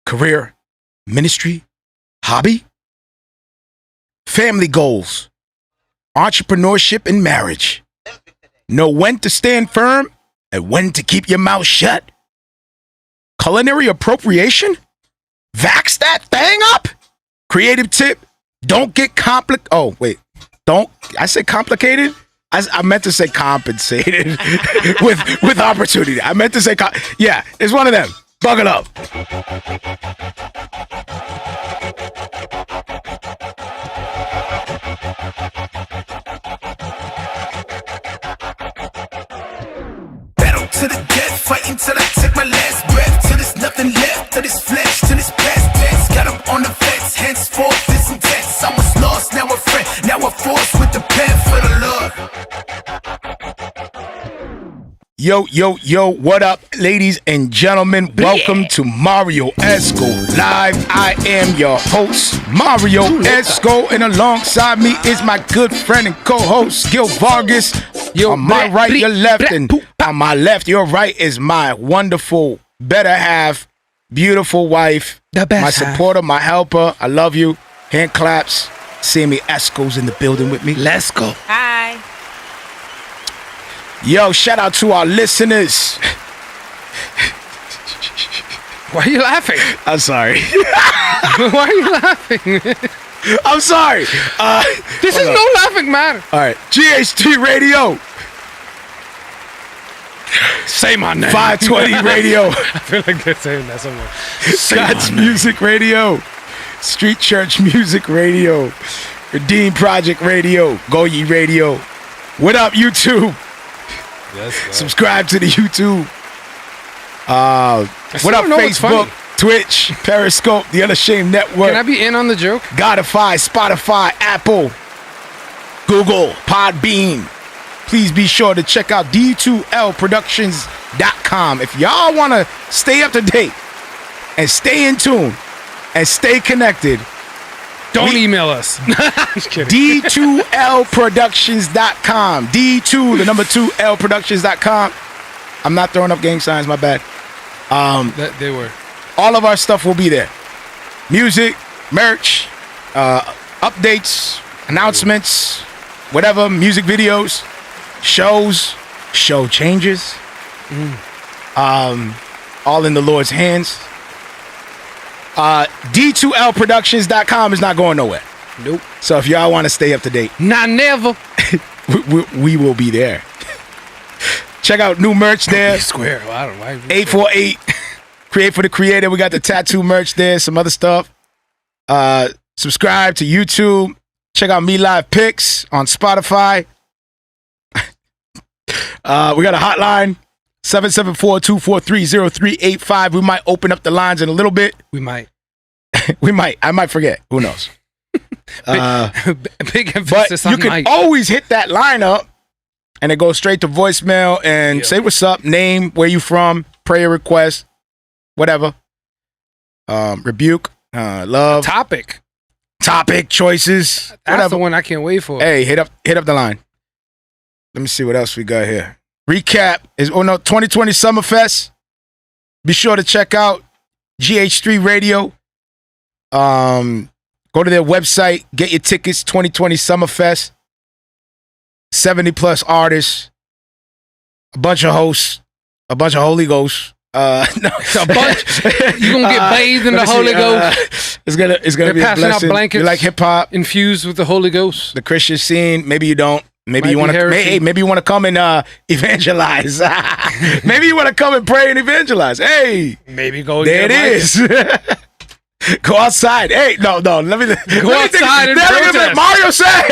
career, ministry, hobby, family goals, entrepreneurship, and marriage. Know when to stand firm and when to keep your mouth shut. Culinary appropriation? Vax that thing up? Creative tip, don't get don't, I said complicated? I meant to say compensated with opportunity. I meant to say, yeah, it's one of them. Buckle up. Battle to the death, fighting till I take my last breath, till there's nothing left of this flesh, till this past tense. Got up on the fence, henceforth this intense. I was lost, now a friend, now a force with the pen for the Lord. Yo, what up, ladies and gentlemen? Welcome to Marrio Esco Live. I am your host, Marrio Esco, and alongside me is my good friend and co-host, Gil Vargas. On my right, your left, and on my left, your right is my wonderful, better half, beautiful wife, my supporter, my helper. I love you. Hand claps. Samy Esco's in the building with me. Let's go. Hi. Yo, shout out to our listeners. Why are you laughing? I'm sorry. Why are you laughing? I'm sorry. This is no laughing matter. All right. GH3 Radio. Say my name. 520 Radio. I feel like they're saying that somewhere. Scott's Music Radio. Street Church Music Radio. Redeem Project Radio. Goyi Radio. What up, YouTube? Yes, subscribe to the YouTube. What up, Facebook, Twitch, Periscope, The Unashamed Network. Can I be in on the joke? Godify, Spotify, Apple, Google, Podbean. Please be sure to check out D2LProductions.com. If y'all want to stay up to date and stay in tune and stay connected, don't email us. Just kidding. D2LProductions.com. D2, the number 2, LProductions.com. I'm not throwing up gang signs, my bad. They were. All of our stuff will be there. Music, merch, updates, announcements, whatever, music videos, shows, show changes. All in the Lord's hands. D2LProductions.com is not going nowhere. Nope. So if y'all want to stay up to date, not never, we will be there. Check out new merch there. Square. Well, I don't know. 848. Create for the Creator. We got the tattoo merch there. Some other stuff. Subscribe to YouTube. Check out Me Live Pics on Spotify. We got a hotline. 774-243-0385. We might open up the lines in a little bit. We might. I might forget. Who knows? Big emphasis but you can always hit that line up and it goes straight to voicemail and say what's up, name, where you from, prayer request, whatever. Rebuke, love. Topic choices. That's whatever. the one I can't wait for. Hey, hit up the line. Let me see what else we got here. Recap is 2020 Summerfest. Be sure to check out GH3 Radio. Go to their website, get your tickets. 2020 Summerfest. 70 plus artists, a bunch of hosts, a bunch of Holy Ghosts. No. A bunch. You gonna get bathed in the Holy Ghost. It's gonna be passing a blessing. out blankets. You like hip hop infused with the Holy Ghost. The Christian scene. Maybe you don't. Maybe you want to. Maybe you want to come and evangelize. Maybe you want to come and pray and evangelize. Hey, maybe go. There it is. Go outside. Hey, no. Let me go outside and protest. Mario said.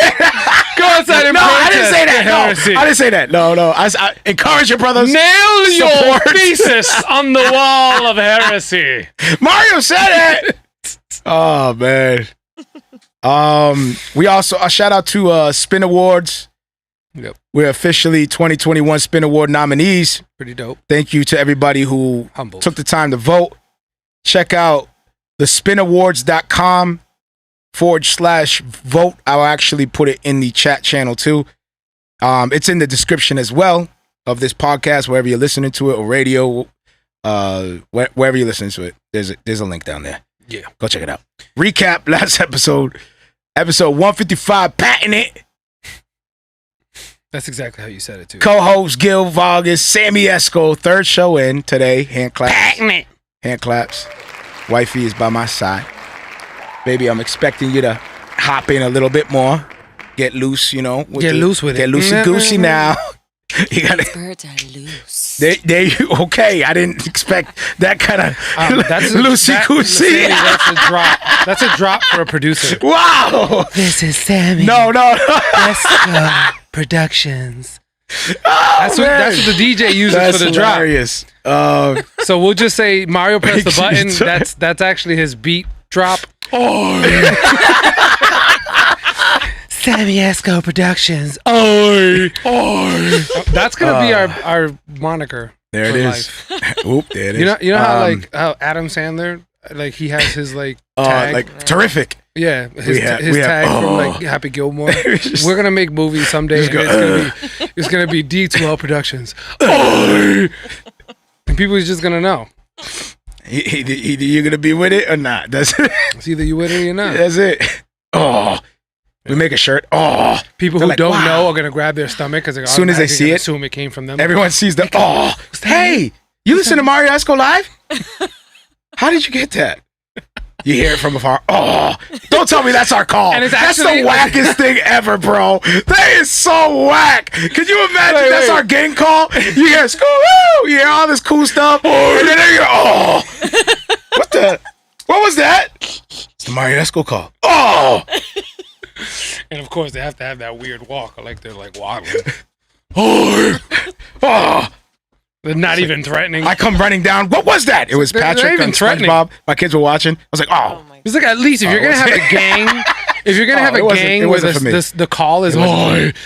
Go outside and protest. I didn't say that. No, I didn't say that. No. I encourage your brothers. Nail your thesis on the wall of heresy. Mario said it. Oh man. We also a shout out to Spin Awards. Yep. We're officially 2021 Spin Award nominees. Pretty dope. Thank you to everybody who took the time to vote. Check out the spinawards.com/vote. I'll actually put it in the chat channel too. It's in the description as well of this podcast, wherever you're listening to it, or radio, wherever you listen to it, there's a link down there. Yeah. Go check it out. Recap last episode 155, patent it. That's exactly how you said it too. Co-host Gil Vargas, Samy Esco, third show in today. Hand claps. Patent it. Hand claps. Wifey is by my side. Baby, I'm expecting you to hop in a little bit more. Get loose, you know. Get loose with it. Get loosey goosey now. You gotta. Birds are loose. There you. Okay, I didn't expect that kind of loosey goosey. That's a drop. That's a drop for a producer. Wow. This is Samy. No. Esco Productions. That's what the DJ uses That's for the drop. hilarious. So we'll just say Mario pressed the button. That's actually his beat drop. Oh. Samy Esco Productions. Oh. That's gonna be our moniker. There it is. Oop, there it is. You know how Adam Sandler, like, he has his like tag. like terrific. Yeah, his tag from like Happy Gilmore. We're gonna make movies someday, and it's gonna be D2L Productions. And people are just gonna know. Either you're gonna be with it or not. That's it. It's either you with it or you're not. That's it. Oh, we make a shirt. Oh, people who don't know are gonna grab their stomach because as soon as they see it, assume it came from them. Everyone sees the Hey, you listen to Marrio Esco live? How did you get that? You hear it from afar. Oh, don't tell me that's our call. And that's the wackest thing ever, bro. That is so whack. Could you imagine that's our gang call? You hear school, you hear all this cool stuff, and then you hear, what was that? It's the Marrio Esco call. Oh. And of course they have to have that weird walk, like they're like waddling. They're not even threatening. I come running down. What was that? It was Patrick and SpongeBob. My kids were watching. I was like, it's like, at least if you're gonna have a gang, where the call is,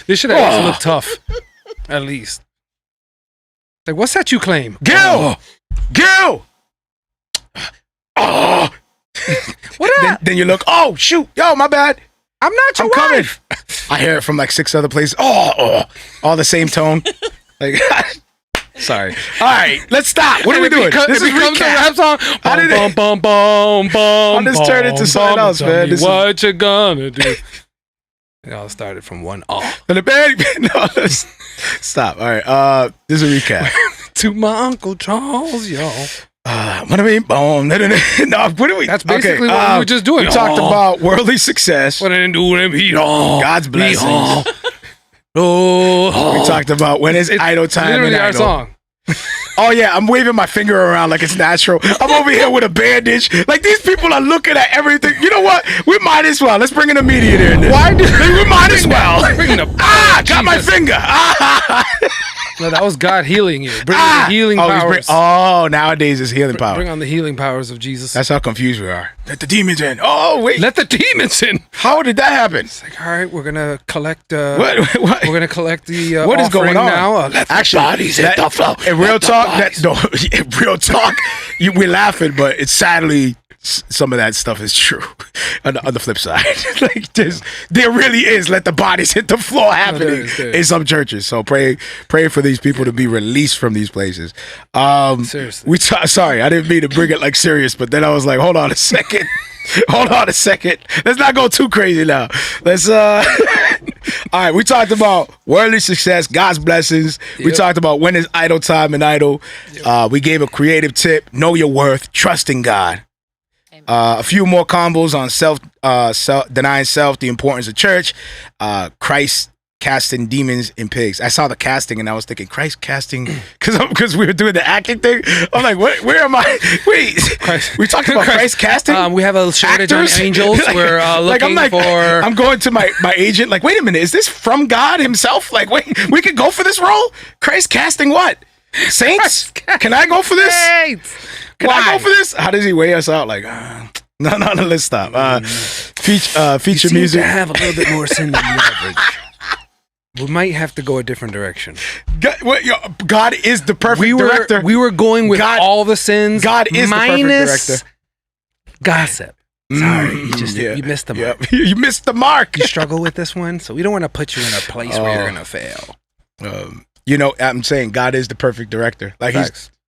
this should actually look tough. At least. Like, what's that you claim? Gil. Oh. What? Then you look. Oh shoot! Yo, my bad. I'm not your wife. I hear it from like 6 other places. All the same tone. Like, sorry. All right, let's stop. What are we doing? This becomes a rap song. I'll just turn it to something else, man. What you gonna do? It all started from one off. Stop. All right. This is a recap. To my Uncle Charles, yo. What I mean, no, what are we? That's basically what we were just doing. We talked about worldly success. What I didn't do them, God's blessings. We talked about when is idle time. Literally and our idle. song. Oh yeah, I'm waving my finger around like it's natural. I'm over here with a bandage. Like, these people are looking at everything. You know what? We might as well. Let's bring an immediate in there. Why? We might as well. Got my finger. No, that was God healing you. Bring the healing powers. Nowadays it's healing power. Bring on the healing powers of Jesus. That's how confused we are. Let the demons in. Oh, wait. Let the demons in. How did that happen? It's like, all right, we're gonna collect. What? We're gonna collect the. What is going on now? Let the bodies hit the floor. In real talk, we're laughing, but it's sadly some of that stuff is true. On the flip side, like there really is let the bodies hit the floor happening in some churches. So pray for these people to be released from these places. Seriously, sorry, I didn't mean to bring it like serious, but then I was like, hold on a second. Let's not go too crazy now. Let's all right, we talked about worldly success, God's blessings. We talked about when is idle time and idle. We gave a creative tip: know your worth, trust in God. A few more combos on denying self, the importance of church, Christ casting demons and pigs. I saw the casting and I was thinking Christ casting because we were doing the acting thing. I'm like, where am I? Wait, we talked about Christ casting. We have a shortage on angels. We're looking for. I'm going to my agent. Like, wait a minute, is this from God Himself? Like, wait, we could go for this role. Christ casting what? Saints? Can I go for this? Saints. Can I go for this? How does he weigh us out? Like, no, let's stop. Feature music. To have a little bit more sin than the average. We might have to go a different direction. God is the perfect director. We were going with all the sins. God is the perfect director. Gossip. Sorry, you missed the mark. You missed the mark. You struggle with this one, so we don't want to put you in a place where you're gonna fail. I'm saying God is the perfect director. Like,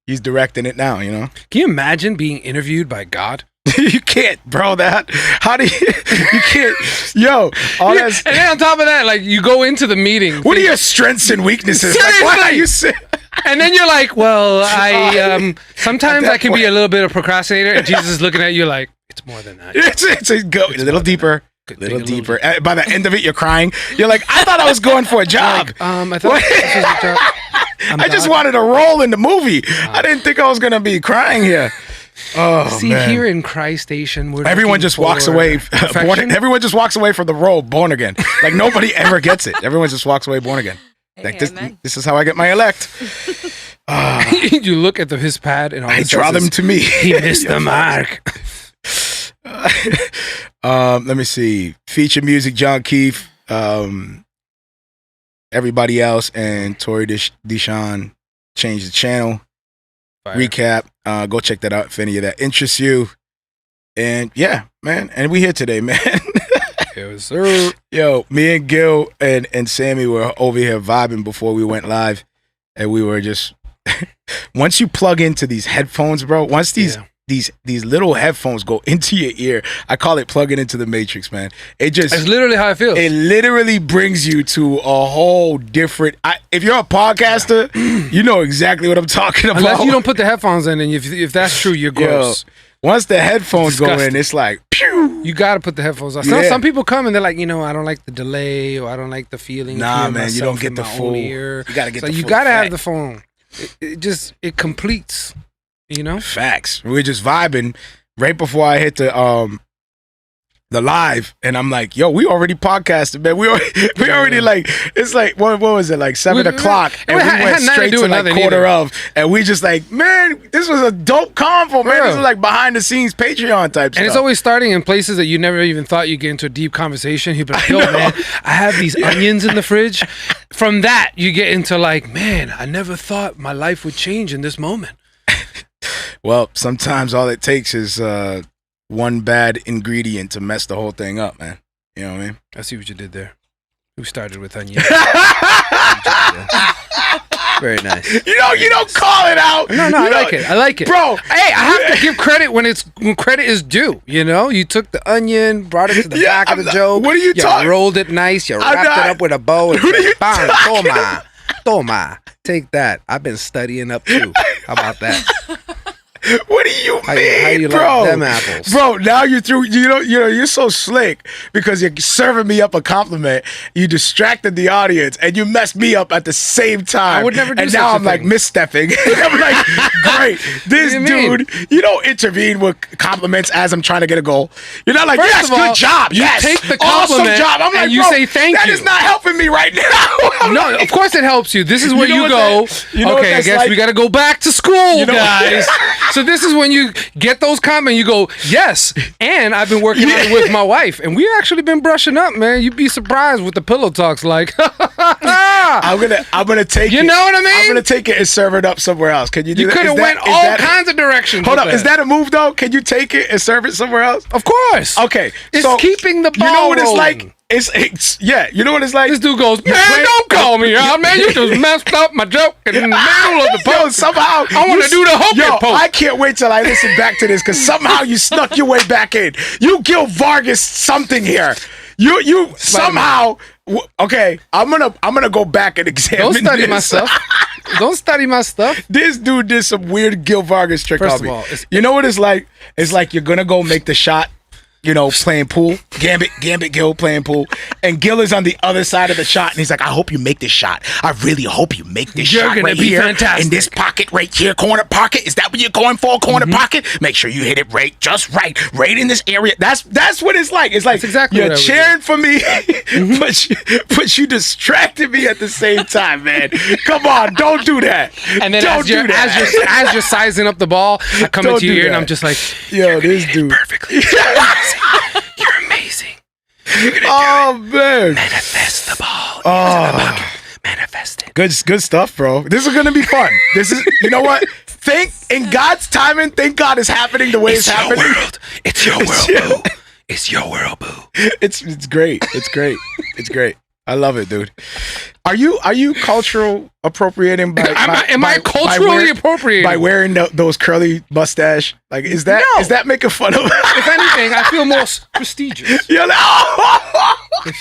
He's directing it now, you know? Can you imagine being interviewed by God? You can't, bro. How do you can't, yo, all that. And then on top of that, like, you go into the meeting. What are your strengths and weaknesses? Seriously? Like, why are you and then you're like, well, I sometimes I can be a little bit of procrastinator, and Jesus is looking at you like, it's more than that. It's a little deeper. Little deeper. By the end of it, you're crying. You're like, I thought I was going for a job. Like, I thought this was a job. I just wanted a role in the movie. I didn't think I was gonna be crying here. Oh, see, man. Here in Christ Station, everyone just walks away. Everyone just walks away from the role born again. Like nobody ever gets it. Everyone just walks away born again. Like this is how I get my elect. You look at his pad and all I draw them to me. He missed the mark. Let me see. Feature music, John Keefe, everybody else, and Tori Deshawn changed the channel. Fire. Recap. Go check that out if any of that interests you. And yeah, man. And we here today, man. Yes, sir. Yo, me and Gil and Samy were over here vibing before we went live, and we were just once you plug into these headphones, bro. Once these little headphones go into your ear, I call it plugging into the Matrix, man. It's literally how I feel. It literally brings you to a whole different. If you're a podcaster, you know exactly what I'm talking about. Unless you don't put the headphones in, and if that's true, you're gross. Yo, once the headphones go in, it's like, pew. You got to put the headphones on. Some people come and they're like, I don't like the delay, or I don't like the feeling. Nah, man, you don't get the full. Ear. You got to get the full. You got to have the phone. It completes. Facts. We're just vibing right before I hit the live, and I'm like, yo, we already podcasted, man. We already like, it's like, what was it, like 7 o'clock, and we went straight to like quarter of, and we just like, man, this was a dope convo, man. This is like behind the scenes Patreon type stuff. And it's always starting in places that you never even thought you'd get into a deep conversation. He'd be like, yo, man, I have these onions in the fridge. From that, you get into like, man, I never thought my life would change in this moment. Well, sometimes all it takes is one bad ingredient to mess the whole thing up, man. You know what I mean? I see what you did there. We started with onions. Very nice. You don't call it out. No, I like it. I like it, bro. Hey, I have to give credit when credit is due. You took the onion, brought it to the back of the joke. What are you talking? You rolled it nice. You wrapped it up with a bow. And said, Toma, take that. I've been studying up too. How about that? What do you mean, how you bro? Like them apples? Bro, now you're through. You're so slick because you're serving me up a compliment. You distracted the audience and you messed me up at the same time. I would never do and such now a I'm like thing. misstepping. I'm like, great. This dude, you don't intervene with compliments as I'm trying to get a goal. You're not like, First yes, of all, good job. You yes, take the awesome compliment job. I'm like, and you say thank that you. That is not helping me right now. No, of course it helps you. This is where you go. Okay, I guess we got to go back to school, guys. So this is when you get those comments, you go, yes. And I've been working on it with my wife, and we've actually been brushing up, man. You'd be surprised with the pillow talks. Like, I'm gonna take it. You know what I mean? I'm gonna take it and serve it up somewhere else. Can you do that? You could have went all kinds of directions. Hold up, is that a move though? Can you take it and serve it somewhere else? Of course. Okay, it's keeping the ball. You know what it's rolling. like? It's you know what it's like? This dude goes, man, don't call me out, man. You just messed up my joke in the middle of the post. Yo, somehow I want to do the hokey poke. I can't wait till I listen back to this because somehow you snuck your way back in. You Gil Vargas something here. You somehow. Okay, I'm gonna go back and examine. Don't study this. my stuff. Don't study my stuff. This dude did some weird Gil Vargas trick First on me. of all, you know what it's like? It's like you're gonna go make the shot. Playing pool. Gambit Gil playing pool. And Gil is on the other side of the shot. And he's like, I hope you make this shot. I really hope you make this shot right here. Fantastic. In this pocket right here. Corner pocket. Is that what you're going for? Corner pocket? Make sure you hit it just right. Right in this area. That's what it's like. It's like exactly you're cheering for me, but you distracted me at the same time, man. Come on, don't do that. And then as you're sizing up the ball, I come into your ear and I'm just like, yo, this dude. Perfectly. You're amazing. You're gonna do it. Man. Manifest the ball. Oh. Manifest it. Good stuff, bro. This is gonna be fun. This is, you know what? Think in God's timing. Think God is happening the way it's happening. World. It's your world, boo. It's your world, boo. It's great. It's great. It's great. I love it, dude. Are you cultural appropriating by? Am I culturally appropriating by wearing those curly mustache? Like, is that making fun of? If anything, I feel more prestigious. You're like, I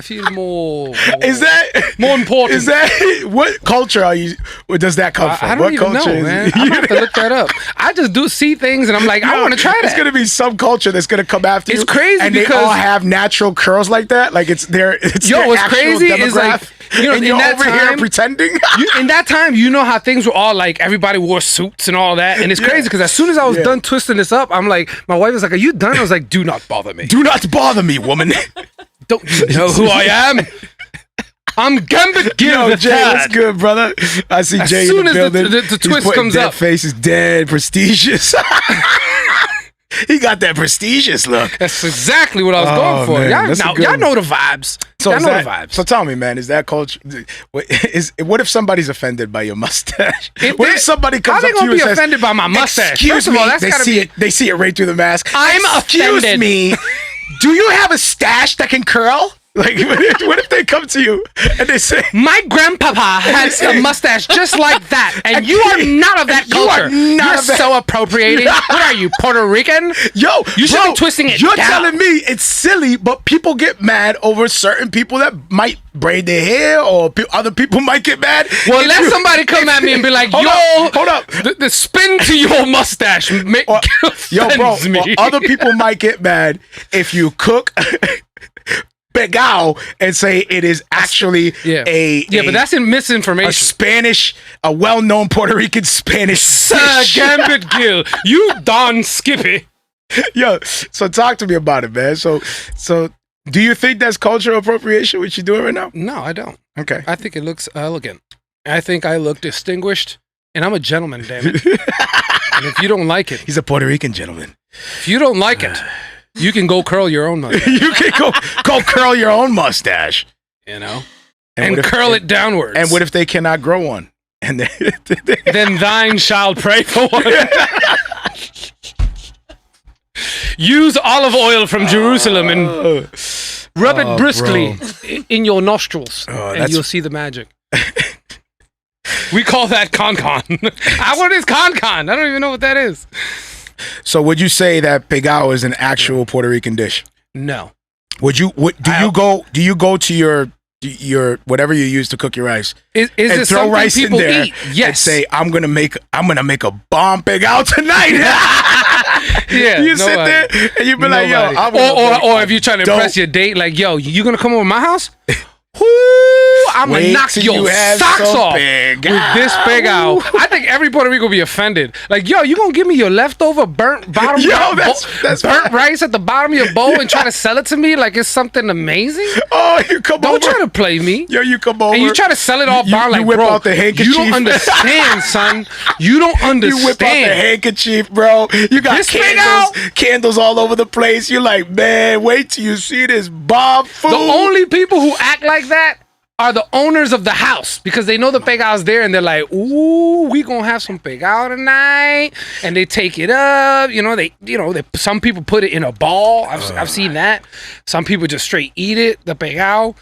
feel more. Is that more important? Is that what culture are you? Where does that come from? I don't what even culture know, man. I'm gonna have to look that up. I just see things and I'm like, I want to try that. It's gonna be some culture that's gonna come after you. It's crazy and because they all have natural curls like that. Like it's their. What's crazy is like. And you're over here pretending. In that time, you know how things were all like everybody wore suits and all that, and it's crazy because as soon as I was done twisting this up, I'm like, my wife was like, "Are you done?" I was like, "Do not bother me. Do not bother me, woman. Don't you know who I am? I'm Gambit Gil. Yo, Jay, what's good, brother? I see Jay in the building. As soon as the twist comes up, face is dead, prestigious. He got that prestigious look. That's exactly what I was going for. Y'all know the vibes. So tell me, man, is that culture? What if somebody's offended by your mustache? What if somebody comes up to you and says, "How they gonna be offended by my mustache?" First of all, that's gotta be. They see it right through the mask. Excuse me. Do you have a stash that can curl? Like, what if they come to you and they say, "My grandpapa has a mustache just like that, and you are not of that culture. You're so appropriating. What are you, Puerto Rican? Yo, you should be twisting it You're down. telling me it's silly, but people get mad over certain people that might braid their hair, or other people might get mad. Well, let somebody come at me and be like, hold up. The spin to your mustache yo, bro, me. Other people might get mad if you cook pegao and say it is actually but that's in misinformation. A well-known Puerto Rican Spanish Sir Gambit Gil, you Don Skippy. Yo, so talk to me about it, man. So do you think that's cultural appropriation, what you're doing right now? No, I don't. Okay. I think it looks elegant. I think I look distinguished, and I'm a gentleman, damn it. And if you don't like it... He's a Puerto Rican gentleman. If you don't like it... You can go curl your own mustache. You can go curl your own mustache. You know? And curl it downwards. And what if they cannot grow one? And then thine shall pray for one. Use olive oil from Jerusalem and rub it briskly in your nostrils. And you'll see the magic. We call that con-con. What is con-con? I don't even know what that is. So would you say that pegao is an actual Puerto Rican dish? No. Do you go to your whatever you use to cook your rice? Is it throw rice people in there eat? Yes. And say I'm gonna make a bomb pegao tonight. You sit there and you be like, yo, or if you're trying to impress your date, like, yo, you gonna come over to my house? I'm gonna knock your socks off with this pegao. I think every Puerto Rican will be offended. Like, yo, you gonna give me your leftover burnt bottom burnt rice at the bottom of your bowl and try to sell it to me like it's something amazing? Oh, you come over. Don't try to play me. Yo, you come over. And you try to sell it all like, you whip bro, out the handkerchief. You don't understand, son. You don't understand. You whip out the handkerchief, bro. You got candles all over the place. You're like, man, wait till you see this bomb food. The only people who act like that are the owners of the house, because they know the pegao's there and they're like, ooh, we gonna have some pegao tonight, and they take it up. Some people put it in a ball. I've seen that. Some people just straight eat it, the pegao,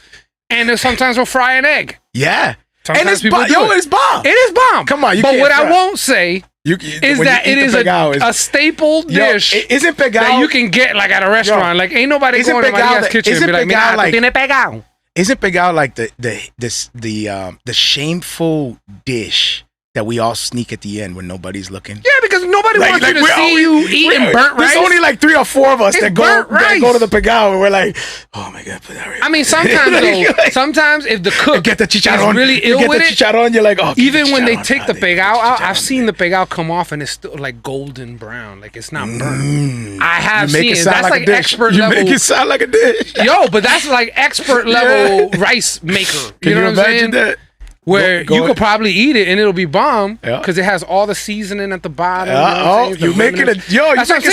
and then sometimes they'll fry an egg. Yeah, sometimes and it's bomb. It's bomb. It is bomb. Come on, but what I won't say is that it is a staple dish. Isn't pegao that you can get like at a restaurant? Like, ain't nobody going to Maria's kitchen and be like, "Mira, tiene pegao." Isn't pegao like the shameful dish that we all sneak at the end when nobody's looking? Yeah, because nobody wants you to see you eating burnt rice. There's only like 3 or 4 of us that go to the pegao and we're like, oh my god, put that right. I mean, sometimes though, sometimes if the cook get the chicharron, is really ill with it, chicharron, you're like, oh. Even when they take the pegao out, I've seen the pegao come off and it's still like golden brown, like it's not burnt. I have seen it. That's like expert level. You make it sound like a dish. Yo, but that's like expert level rice maker. You know what I'm saying? That? Where you could probably eat it and it'll be bomb because it has all the seasoning at the bottom. You make it it sounds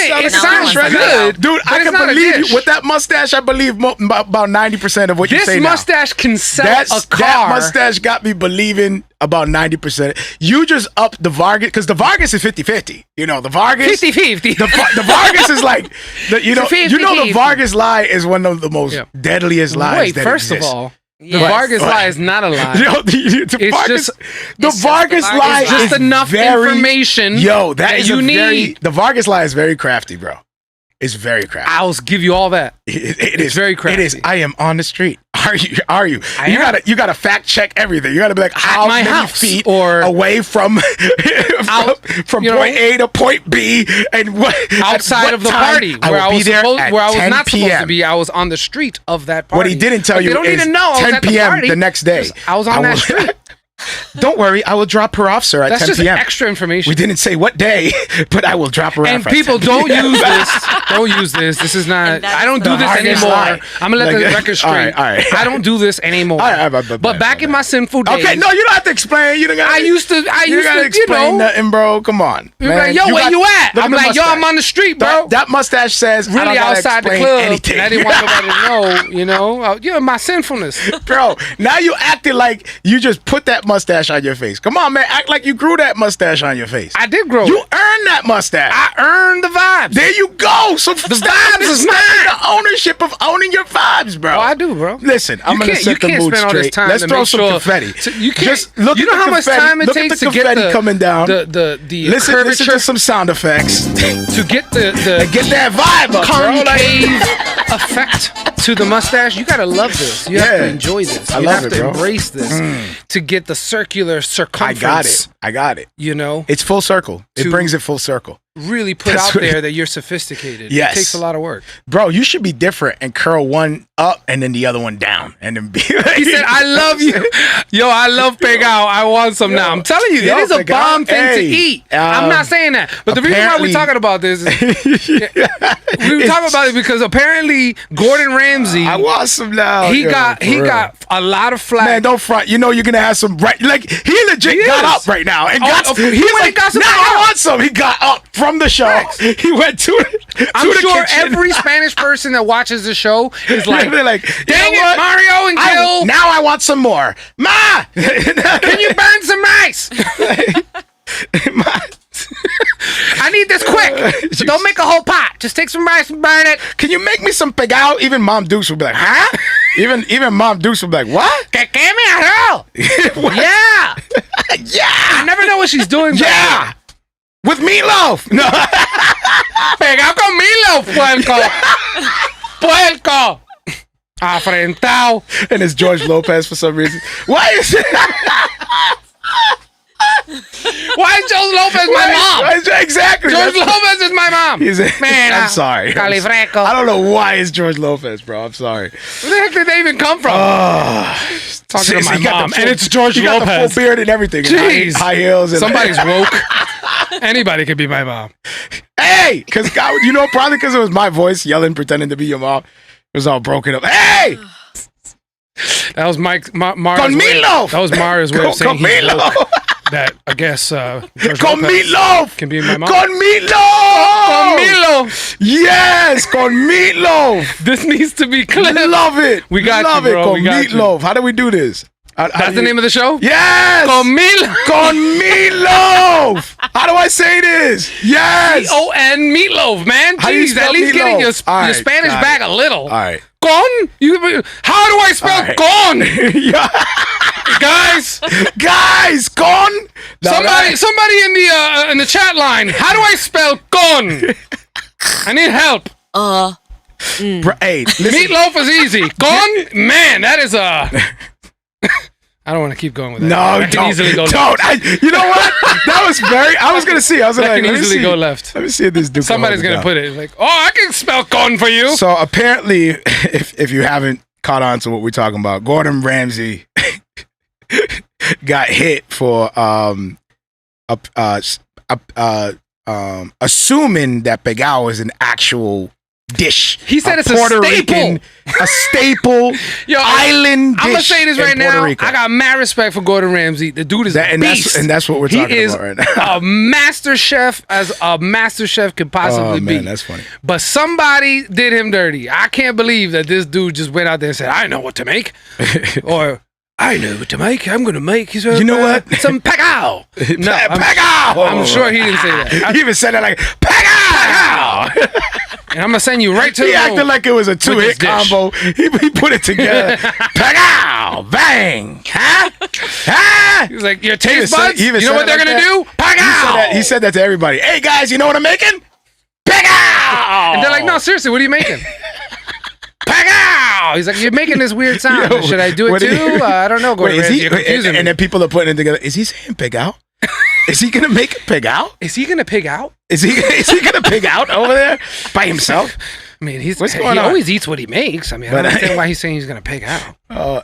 good, dude. I can believe you with that mustache. I believe about 90% of what you say. This mustache can sell a car. That mustache got me believing about 90%. You just up the Vargas, because the Vargas is 50-50. You know the Vargas 50-50. The Vargas is like the Vargas lie is one of the most deadliest lies. Wait, first of all. The Vargas lie is not a lie. Yo, the Vargas lie is just enough information. Yo, that you need. The Vargas lie is very crafty, bro. It's very crafty. I'll give you all that. It is very crafty. It is. I am on the street. Are you? You gotta fact check everything. You gotta be like, how many feet or away from point A to point B, and what outside of the party where I was not supposed to be. I was on the street of that party. What he didn't tell you is 10 p.m. the next day. I was on that street. Don't worry, I will drop her off, sir, at 10 p.m. That's just extra information. We didn't say what day, but I will drop her off. And people, don't use this. Don't use this. This is not. I don't do this anymore. I'm gonna let the record straight. All right. I don't do this anymore. But back in my sinful days. Okay, no, you don't have to explain. You don't gotta. I used to. Explain nothing, bro. Come on. You're like, yo, where you at? I'm like, yo, I'm on the street, bro. That mustache says really outside the club. And I didn't want nobody to know. You know, my sinfulness, bro. Now you acted like you just put that mustache on your face. Come on, man. Act like you grew that mustache on your face. I did grow it. You earned that mustache. I earned the vibes. There you go. So the vibes is mine. The ownership of owning your vibes, bro. Oh, I do, bro. Listen, I'm going to set the mood straight. Let's throw some confetti. You can't. Just look at how much time it takes to get the coming down. Listen to some sound effects. To get the get that vibe up, concave effect to the mustache. You got to love this. You have to enjoy this. You have to embrace this to get the circular circumference. I got it. You know? It's full circle. It brings it full circle. Really put out there that you're sophisticated. Yes. It takes a lot of work. Bro, you should be different and curl one up and then the other one down. And then be like, he said, I love you. Yo, I love pegao. I want some now. I'm telling you, it is a bomb thing to eat. I'm not saying that. But the reason why we're talking about this is we were talking about it because apparently Gordon Ramsay. I want some now. He got a lot of flack. Man, don't front. You know you're gonna have some he legit got up right now and got some. Now I want some. He got up from the show. He went to it. I'm sure every Spanish person that watches the show is like, they're like, dang it, Marrio and Gil. Now I want some more. Ma! Can you burn some rice? I need this quick. So don't make a whole pot. Just take some rice and burn it. Can you make me some pegao? Even Mom Dukes would be like, huh? Even Mom Dukes would be like, what? Que me arroz. Yeah. Yeah. I never know what she's doing. Yeah. With meatloaf. No. Pegao con meatloaf, puerco. Puerco. Afrentao. And it's George Lopez for some reason. Why is it? Why is George Lopez my mom? Exactly. George Lopez is my mom. Man, I'm sorry. Califreco. I don't know why it's George Lopez, bro. I'm sorry. Where the heck did they even come from? Talking to my mom, and it's George Lopez. Got the full beard and everything. Jeez. High heels. And somebody's woke. Anybody could be my mom. Hey! Because probably because it was my voice yelling, pretending to be your mom. It was all broken up. Hey! That was Mario's way. That was Mario's way of saying he's woke. That I guess con meatloaf can be my mom. Con meatloaf. Con meatloaf. Yes, con meatloaf. This needs to be clear. Love it. We got you, bro. Con meatloaf. How do we do this? That's the name of the show? Yes. Con meatloaf. Con meatloaf. How do I say this? Yes. C-O-N meatloaf, man. Jeez, at least getting your Spanish back a little. All right. Con? How do I spell con? Guys, con. Somebody in the chat line. How do I spell con? I need help. Hey, listen. Meatloaf is easy. Con, man, that is I don't want to keep going with that. No, that can easily go left. You know what? That was I was gonna see. I was that like, can easily go left. Let me see if this dude. Somebody's gonna put it like, I can spell con for you. So apparently, if you haven't caught on to what we're talking about, Gordon Ramsay got hit for assuming that pegao is an actual dish. He said it's Puerto a staple. A staple island dish. I'm gonna say this right now. I got mad respect for Gordon Ramsay. The dude is a beast. And that's what we're talking about right now. He is a master chef, as a master chef could possibly be. Man, that's funny. But somebody did him dirty. I can't believe that this dude just went out there and said, I know what to make. Or I know what to make. I'm going to make you know what? Some pegao. Pegao. I'm sure he didn't say that. He even said it like pegao. And I'm gonna send you right to the He acted room like it was a 2-hit combo. He put it together. Pow! Bang! Huh? He was like, your taste buds? You know said what they're gonna do? He said that to everybody. Hey guys, you know what I'm making? Pow! And they're like, no, seriously, what are you making? Pow! He's like, you're making this weird sound. Yo, Should I do it too? I don't know. Wait, You're confusing me. and then people are putting it together. Is he saying pig out? Is he gonna make a pig out? Is he gonna pig out? Is he gonna pig out over there by himself? I mean, he on? always eats what he makes. I mean, I don't understand why he's saying he's gonna pig out.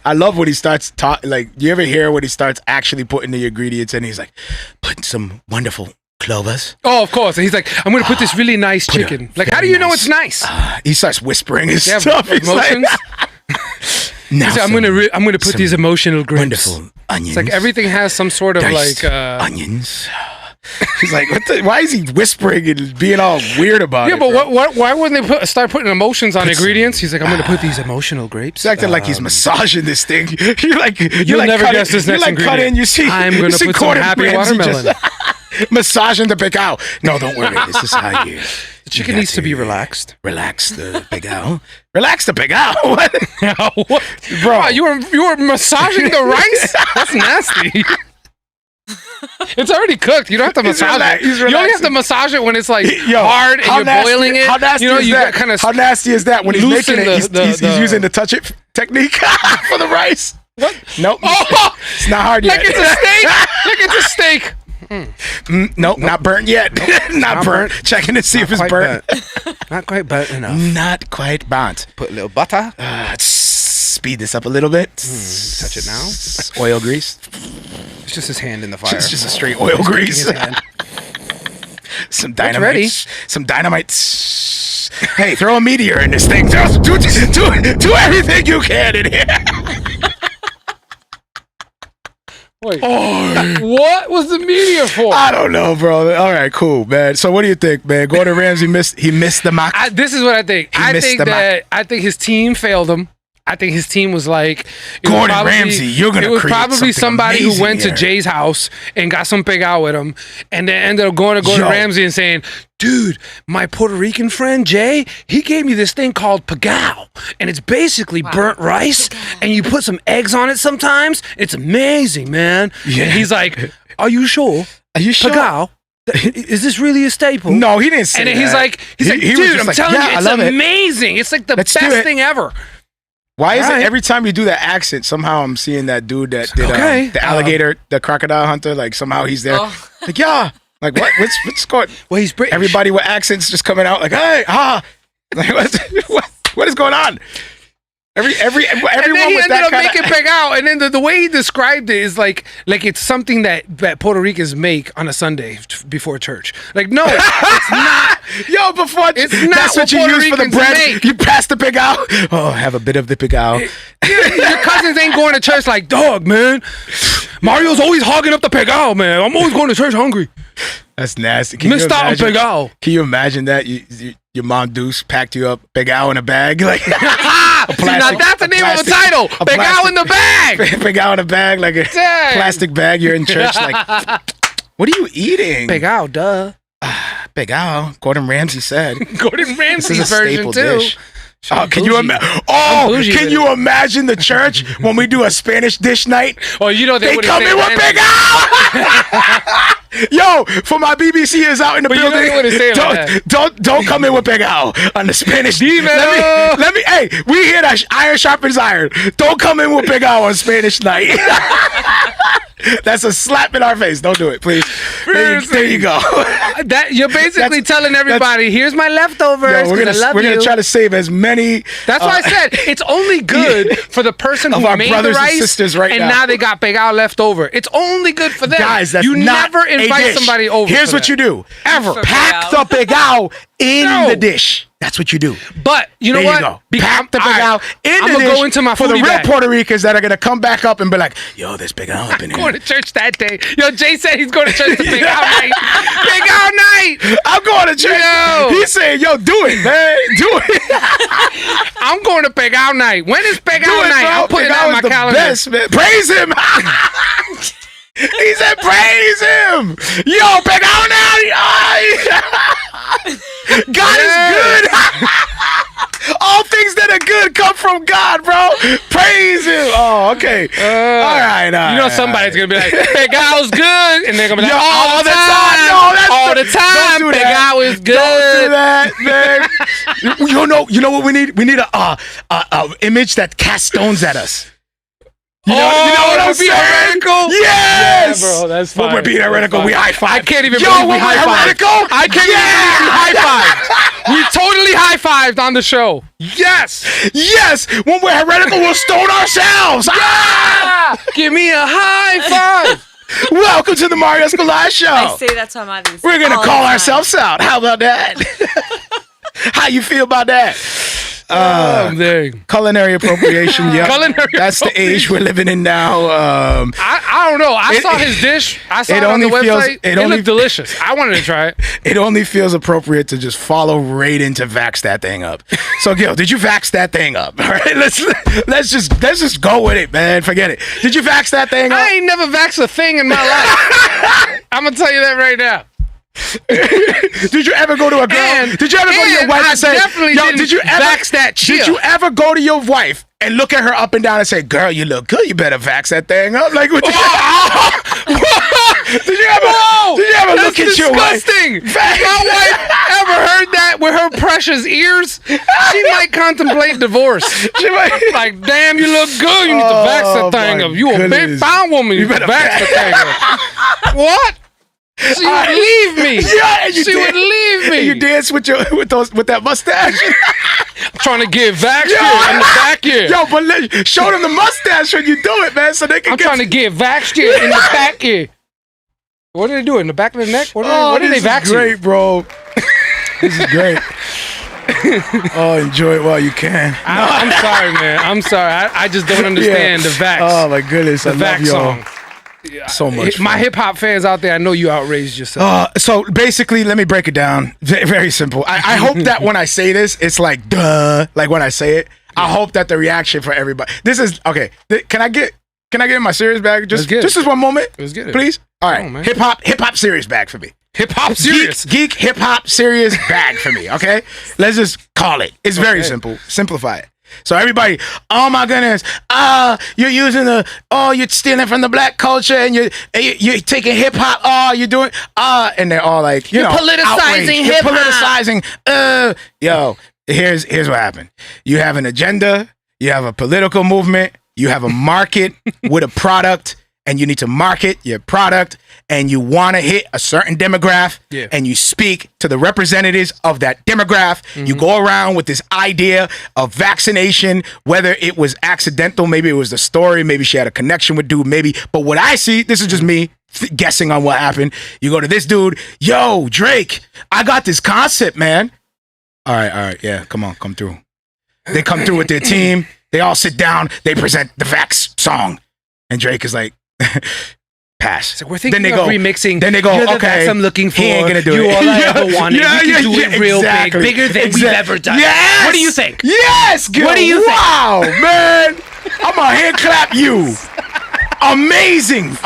I love when he starts like, you ever hear when he starts actually putting the ingredients in? He's like, putting some wonderful clovers. Oh, of course. And he's like, I'm gonna put this really nice chicken. Like, how do you know it's nice? He starts whispering his stuff. He's emotions. Like, now I'm gonna put these emotional grapes. Wonderful onions. It's like everything has some sort of diced like onions. He's like, why is he whispering and being all weird about it? Yeah, but why wouldn't they start putting emotions on ingredients? He's like, I'm gonna put these emotional grapes. He's acting like he's massaging this thing. You'll never guess this next ingredient. Cut in, you see, I'm gonna put some happy watermelon. Massaging the big owl. No, don't worry. This is how you. The chicken needs to be relaxed. Relax the big owl. Relax the big owl. What? Bro, you were massaging the rice? That's nasty. It's already cooked. You don't have to massage it. You only have to massage it when it's like hard and you're boiling it. How nasty is that? How nasty is that when he's making it? He's using the touch it technique for the rice. What? Nope. Oh, it's not hard yet. Like it's a steak. Like it's a steak. Nope, not burnt yet. not burnt. Checking to see if it's burnt. Not quite burnt enough. Not quite burnt. Put a little butter. Speed this up a little bit. Touch it now. Oil grease. It's just his hand in the fire. It's just a straight oil grease. Some dynamite. Ready. Some dynamite. Hey, throw a meteor in this thing. Do everything you can in here. Wait, what was the meteor for? I don't know, bro. All right, cool, man. So what do you think, man? Gordon Ramsay missed the mock. This is what I think. I think his team failed him. I think his team was like Gordon Ramsay. You're gonna. It was probably somebody who went to Jay's house and got some pegao with him, and then ended up going to Gordon Ramsay and saying, "Dude, my Puerto Rican friend Jay, he gave me this thing called pegao, and it's basically burnt rice, and you put some eggs on it sometimes. It's amazing, man." Yeah. And he's like, "Are you sure? Are you sure? Pegao? Is this really a staple?" No, he didn't say and that. And he's like, "Dude, I'm telling you, it's amazing. It's like the best thing ever." Why is it every time you do that accent, somehow I'm seeing that dude that did the alligator, the crocodile hunter, like somehow he's there. Like, yeah. Like, what's going on? Well, he's British. Everybody with accents just coming out like, hey, Like, what is going on? Everyone and then he ended up making pegao, and then the way he described it is like it's something that Puerto Ricans make on a Sunday before church. Like, no, it's not. Yo, before it's not that's what you Puerto use for the Ricans bread. make. You pass the pegao. Oh, have a bit of the pegao. Your cousins ain't going to church like, dog, man. Mario's always hogging up the pegao, man. I'm always going to church hungry. That's nasty. Missed out on pegao. Can you imagine that? Your mom Deuce packed you up pegao in a bag, like. Now that's the name of the title. Pegao in the bag. Pegao in a bag, like a plastic bag. You're in church, like, what are you eating? Pegao, duh. Pegao. Gordon Ramsay said. Gordon Ramsay's version too. Dish. Oh, can you imagine the church when we do a Spanish dish night? Oh, you know they come in with pegao. Yo, for my BBCers out in the building, don't come in with pegao on the Spanish. Let me. Hey, we hear that iron sharpens iron. Don't come in with pegao on Spanish night. That's a slap in our face. Don't do it, please. There you go. That you're basically telling everybody, here's my leftovers. We're gonna try to save as many. That's why I said it's only good for the person who made the rice and sisters right now they got pegao left over. It's only good for them. Guys, that's you not never invite somebody over. Here's what you do. Pack the pegao in the dish. That's what you do. But you know what? Pack the pegao in the dish. I'm gonna go into my for the real Puerto Ricans that are gonna come back up and be like, "Yo, there's pegao up in here." I'm going to church that day. Yo, Jay said he's going to church the pegao night. Pegao night. I'm going to church. Yo. He's saying, "Yo, do it, man, do it." I'm going to pegao night. When is pegao night? I'm putting it on my calendar. Best, man. Praise him. He said, "Praise him." Yo, pegao night. God is Okay. All right. You know somebody's gonna be like, "That guy was good," and they're gonna be like, all the time. No, that's all the time. Don't do That guy was good. Don't do that, man. You know what we need? We need a image that casts stones at us. You know what I'm saying? Heretical? Yes! Yeah, bro, that's fine. When we're being heretical, we high five. I can't even believe we high five. I can't even believe we high five. We totally high fived on the show. Yes! Yes! When we're heretical, we'll stone ourselves. Yeah! Give me a high five. Welcome to the Marrio Esco Live Show. I say that to my audience. We're going to call ourselves out. How about that? How you feel about that? Culinary appropriation. Yeah, that's the age we're living in now. I don't know. I saw his dish. I saw it on the website. It looked delicious. I wanted to try it. It only feels appropriate to just follow right into vax that thing up. So, Gil, did you vax that thing up? All right, let's just go with it, man. Forget it. Did you vax that thing up? I ain't never vaxxed a thing in my life. I'm gonna tell you that right now. Did you ever go to a girl? Did you ever go to your wife and say, "Yo, did you ever vax that chick?" Did you ever go to your wife and look at her up and down and say, "Girl, you look good. You better vax that thing up"? Like, what did you ever look at your wife? Disgusting. If my wife ever heard that with her precious ears, she might contemplate divorce. She might like, "Damn, you look good. You need to vax that thing up. You a big fine woman. You better vax that thing up." What? She would leave me. Yeah, she would leave me. You dance with that mustache. I'm trying to get vaxxed here in the back here. Yo, but show them the mustache when you do it, man, so they can. I'm trying to get vaxxed here in the back here. What do they do in the back of the neck? What do they vax you? Great, bro. This is great. Oh, enjoy it while you can. I'm sorry, man. I'm sorry. I just don't understand the vax. Oh my goodness, the vax song. So much. My hip hop fans out there, I know you outraged yourself. So basically, let me break it down. Very simple. I hope that when I say this, it's like duh. Like when I say it, I hope that the reaction for everybody. This is okay. Can I get in my serious bag? Just this one moment. Let's get it, please. All right, hip hop serious bag for me. Hip hop serious, geek hip hop serious bag for me. Okay, let's just call it. It's very simple. Simplify it. So everybody, oh my goodness, you're using you're stealing from the black culture and you're taking hip hop, you're doing, and they're all like, you're politicizing hip hop. You're politicizing, yo, here's what happened. You have an agenda, you have a political movement, you have a market with a product, and you need to market your product, and you want to hit a certain demographic, and you speak to the representatives of that demographic. Mm-hmm. You go around with this idea of vaccination, whether it was accidental, maybe it was the story, maybe she had a connection with dude, maybe. But what I see, this is just me guessing on what happened. You go to this dude, yo, Drake, I got this concept, man. All right, yeah, come through. They come through with their team. They all sit down. They present the vax song. And Drake is like, pass. So we're thinking of remixing. Then they go, you're the okay, vax I'm looking for. He ain't gonna do you it. all I ever wanted. We can do it real big, bigger than we've ever done. Yes! What do you think? Yes, Gil. What do you think? Wow, man. I'm gonna hand clap you. Amazing.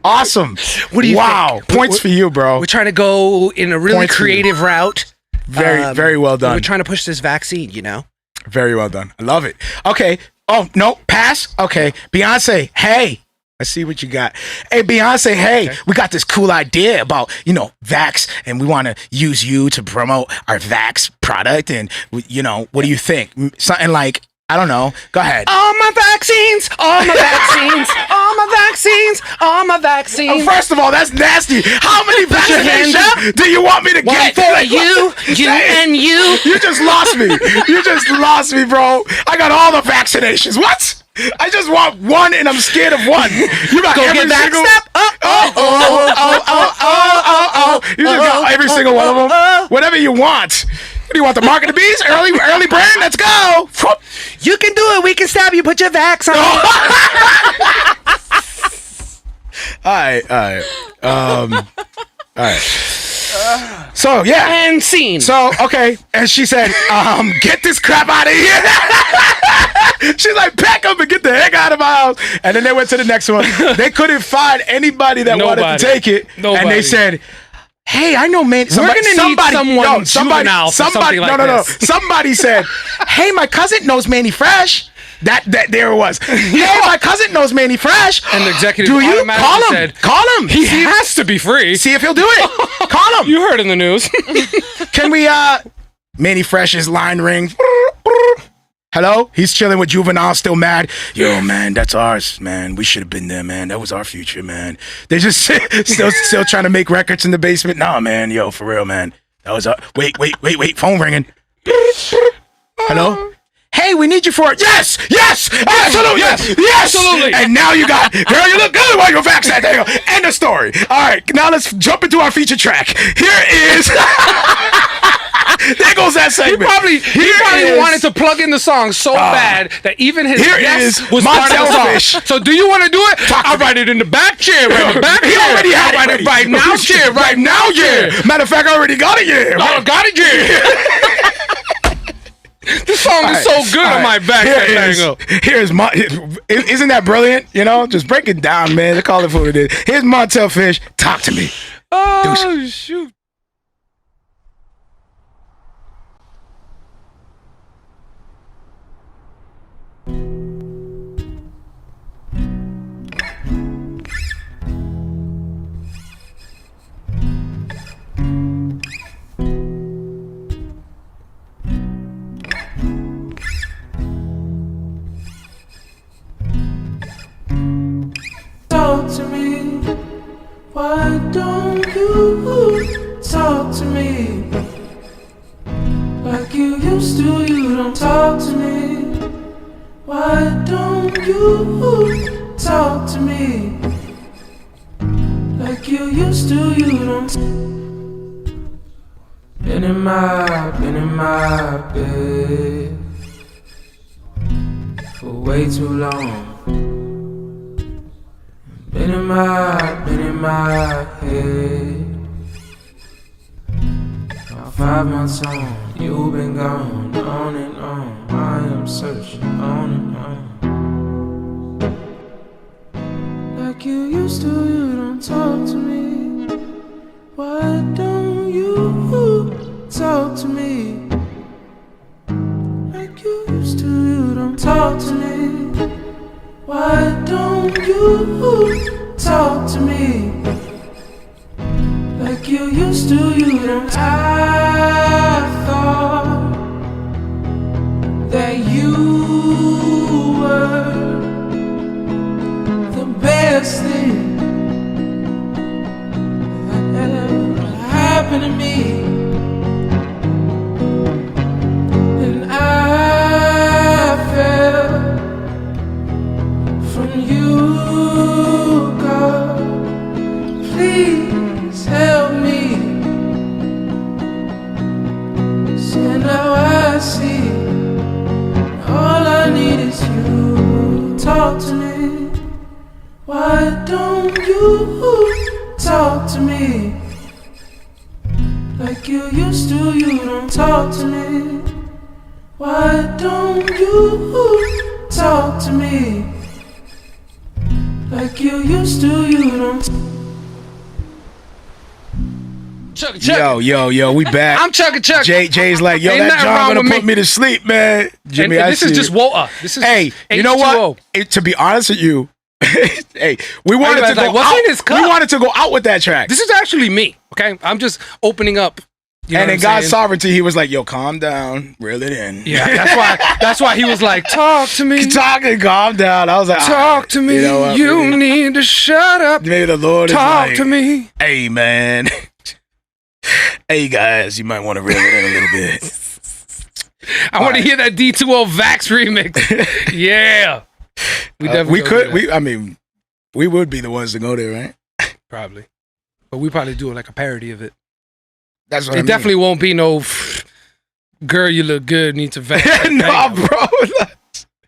Awesome. What do you think? Points for you, bro. We're trying to go in a really creative route. Very well done. We're trying to push this vaccine, you know? Very well done. I love it. Okay. Oh, no. Pass. Okay. Beyonce. Hey. I see what you got. Hey, Beyonce. Hey, we got this cool idea about, vax, and we want to use you to promote our vax product. And, what do you think? Something like, I don't know. Go ahead. All my vaccines. First of all, that's nasty. How many vaccinations do you want me to get? One for you and you. You just lost me, bro. I got all the vaccinations. What? I just want one, and I'm scared of one. You got every single. You just got every single one of them. Whatever you want. What do you want? The mark of the beast? Early brain? Let's go. You can do it. We can stab you. Put your vax on. All right. So yeah, and scene. So okay, and she said, "Get this crap out of here." She's like, "Pack up and get the heck out of my house." And then they went to the next one. They couldn't find anybody that wanted to take it, and they said, "Hey, I know, man. We're gonna need someone juvenile for something like this." Somebody said, "Hey, my cousin knows Manny Fresh. That there it was. Hey, my cousin knows Manny Fresh. And the executive Do you automatically said, call him? He has to be free. See if he'll do it. Call him. You heard in the news. Can we, Manny Fresh's line rings. Hello? He's chilling with Juvenile, still mad. Yo, man, that's ours, man. We should have been there, man. That was our future, man. They're just still trying to make records in the basement. Nah, man. Yo, for real, man. That was our... Wait. Phone ringing. Hello? Hey, we need you for it. Yes! Absolutely! Yes! Absolutely! And now you got... Girl, you look good while you're vaccinated. There you go. End of story. All right, now let's jump into our feature track. Here is... There goes that segment. He probably wanted to plug in the song so bad that even his guest was part of the song. Fish. So do you want to do it? I'll write it in the back chair. He already had it ready. Right now, chair. Right now, chair. Matter of fact, I already got it, yeah. I got it, yeah. This song is so good on my back. Here's isn't that brilliant? You know, just break it down, man. They call it for what it is. Here's Montell Fish. Talk to me. Oh, shoot. Talk to me. Why don't you talk to me like you used to? You don't talk to me. Why don't you talk to me like you used to? You don't. Been in my bed for way too long. Been in my head. About 5 months on, you've been gone, on and on. I am searching on and on. Like you used to, you don't talk to me. Why don't you talk to me? Like you used to, you don't talk to me. Why don't you talk to me like you used to? You don't. I thought that you were the best thing that ever happened to me, and I fell from you, God. Please help me. So now I see all I need is you. Talk to me. Why don't you talk to me like you used to? You don't talk to me. Why don't you talk to me like you used to? You don't. Chuck. Yo, we back. I'm Chuck. Jay's like, yo, Ain't that nothing John wrong gonna with put me. me to sleep, man. Jimmy, and I this see is just you. Wota. This is Hey, you know what? To be honest with you, hey, we wanted to go what's out. in this cup? We wanted to go out with that track. This is actually me. Okay, I'm just opening up. You know And in what I'm God's saying? sovereignty, he was like, yo, calm down, reel it in. Yeah, that's why he was like, talk to me. Talking, calm down. I was like, Talk to me. You know what? You need to shut up. Maybe the Lord Talk is like, to me. hey, man. Hey, guys, you might want to reel it in a little bit. I want to hear that D2O Vax remix. Yeah. We would be the ones to go there, right? Probably. But we probably do like a parody of it. That's what It definitely won't be no, girl, you look good, need to vax. No, bro.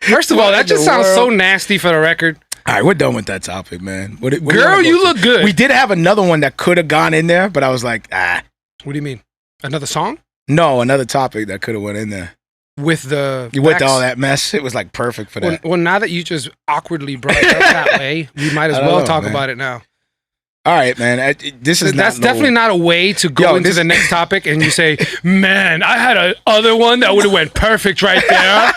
First of all, that just sounds so nasty for the record. All right, we're done with that topic, man. Girl, you look good. We did have another one that could have gone in there, but I was like, ah. What do you mean? Another song? No, another topic that could have went in there. With all that mess, it was like perfect for that. Well, now that you just awkwardly brought it up that way, we might as well talk about it now. All right, man. That's definitely not a way to go into the next topic and you say, man, I had a other one that would have went perfect right there.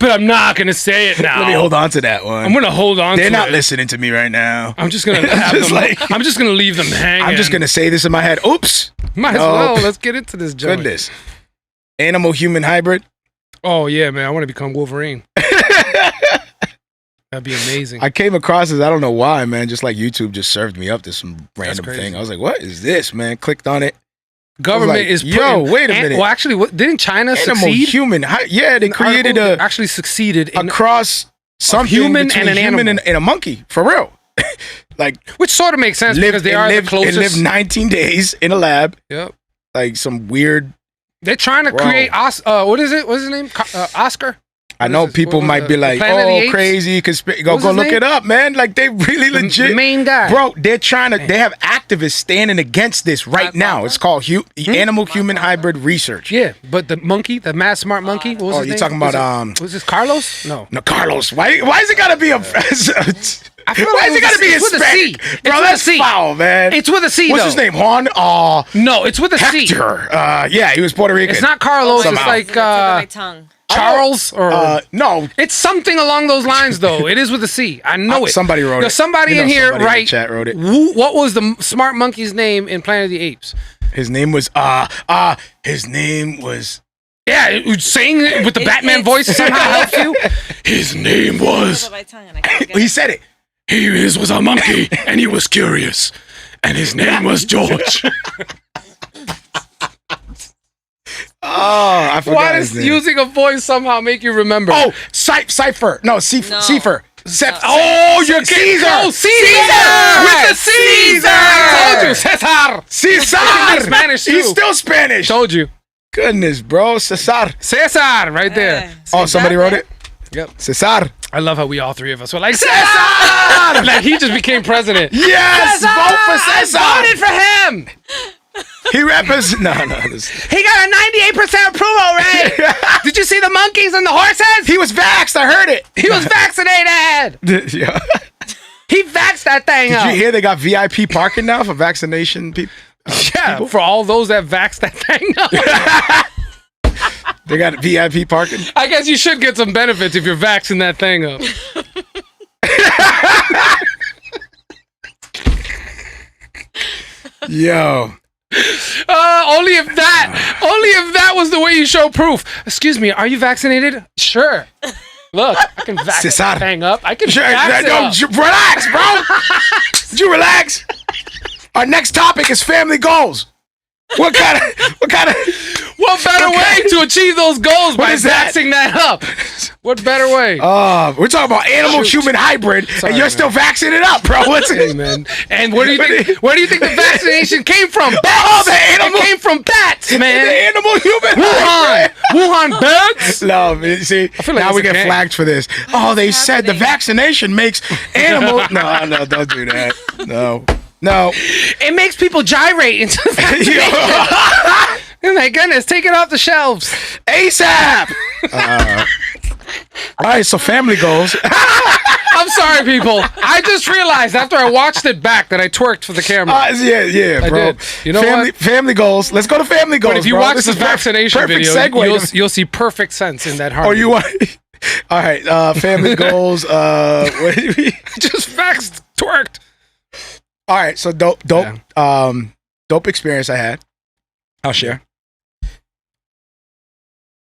but I'm not gonna say it now. Let me hold on to that one. I'm gonna hold on. They're to not it. listening to me right now. I'm just gonna have Just them. like- I'm just gonna leave them hanging. I'm just gonna say this in my head. Oops. Might as No. well. Let's get into this joint. Goodness. Animal-human hybrid. Oh yeah, man. I want to become Wolverine. That'd be amazing. I came across this. I don't know why, man. Just like YouTube just served me up to some random crazy. thing. I was like, what is this, man? Clicked on it. Government like, is yo, wait a minute. Well, actually, didn't China succeed? Animal-human. Yeah, they created actually succeeded in across something human between and an a human animal. and a monkey, for real. Like, which sort of makes sense because they are the It closest. lived 19 days in a lab. Yep. Like some weird. They're trying to create what is it? What's his name? Oscar. I know people might be like, Planet of the "Oh, Apes? crazy!" Go What's go his look name? it up, man. Like they really legit. The main guy, bro. They're trying to. They have activists standing against this right now. It's called animal-human hybrid research. Yeah, but the monkey, the mad smart monkey. What was his you're name? talking about Was this Carlos? No, Carlos. Why is it gotta be a? I feel Why is it gotta be it's with a C. Hispanic? Bro, It's with a that's C. foul, man. It's with a C. What's though. his name? Juan? No, it's with a C. Hector. Yeah, he was Puerto Rican. It's not Carlos. Somehow. It's like my tongue. Charles or no. It's something along those lines, though. It is with a C. I know it. Somebody wrote Yo, it. somebody in here, somebody right? in the chat wrote it. What was the smart monkey's name in Planet of the Apes? His name was his name was. Yeah, saying it with the Batman voice somehow helps you. His name was. He said it. He was a monkey and he was curious, and his name was George. I forgot. Why his does name. using a voice somehow make you remember? Oh, Cypher. No, Cipher. Oh, you're Caesar. Oh, Caesar! With the Caesar! I told you, Cesar! Cesar! Spanish, too. He's still Spanish. Told you. Goodness, bro. Cesar. Cesar, right there. Oh, somebody wrote it? Yep. Cesar. I love how we all three of us were like, Cesar! Like he just became president. Yes! Cesar! Vote for Cesar! I voted for him! He represents. No. He got a 98% approval rate. Did you see the monkeys and the horses? He was vaxxed. I heard it. He was vaccinated. Yeah. He vaxxed that thing up. Did you hear they got VIP parking now for vaccination people? Yeah, for all those that vaxxed that thing up. They got VIP parking. I guess you should get some benefits if you're vaxxing that thing up. Yo. Only if that was the way you show proof. Excuse me, are you vaccinated? Sure. Look, I can vax Cesar. that thing up. I can vax it up. Relax, bro. Did you relax? Our next topic is family goals. What kind of What better way to achieve those goals by vaxing that up? What better way? We're talking about animal-human hybrid, and you're still vaxing it up, bro. What's it? Hey, man. And where do you think the vaccination came from? Bats. Oh, the animal. It came from bats, man. The animal-human Wuhan bats. No, see, feel like now we it's a get gang. flagged for this. Oh, they said the vaccination makes animal. No, don't do that. No. It makes people gyrate into the vaccination. Oh my goodness, take it off the shelves. ASAP. All right, so family goals. I'm sorry, people. I just realized after I watched it back that I twerked for the camera. Yeah, I bro. did. You know what? Family goals. Let's go to family goals. But if you bro. watch This the is vaccination perfect video, segue you'll see perfect sense in that harmony. Or you want? All right, family goals. What did we? just twerked. All right, so dope experience I had. I'll share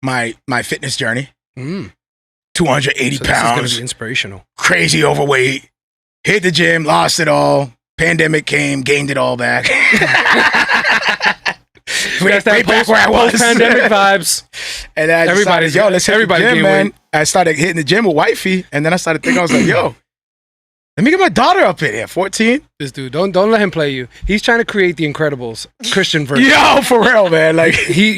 my fitness journey. 280 So pounds. This is going to be inspirational. Crazy overweight. Hit the gym, lost it all. Pandemic came, gained it all back. right back where I was. Pandemic vibes. And I decided, let's hit the gym, man. I started hitting the gym with wifey, and then I started thinking, I was like, yo, let me get my daughter up in here, 14. This dude, don't let him play you. He's trying to create the Incredibles Christian version. Yo, for real, man. Like he's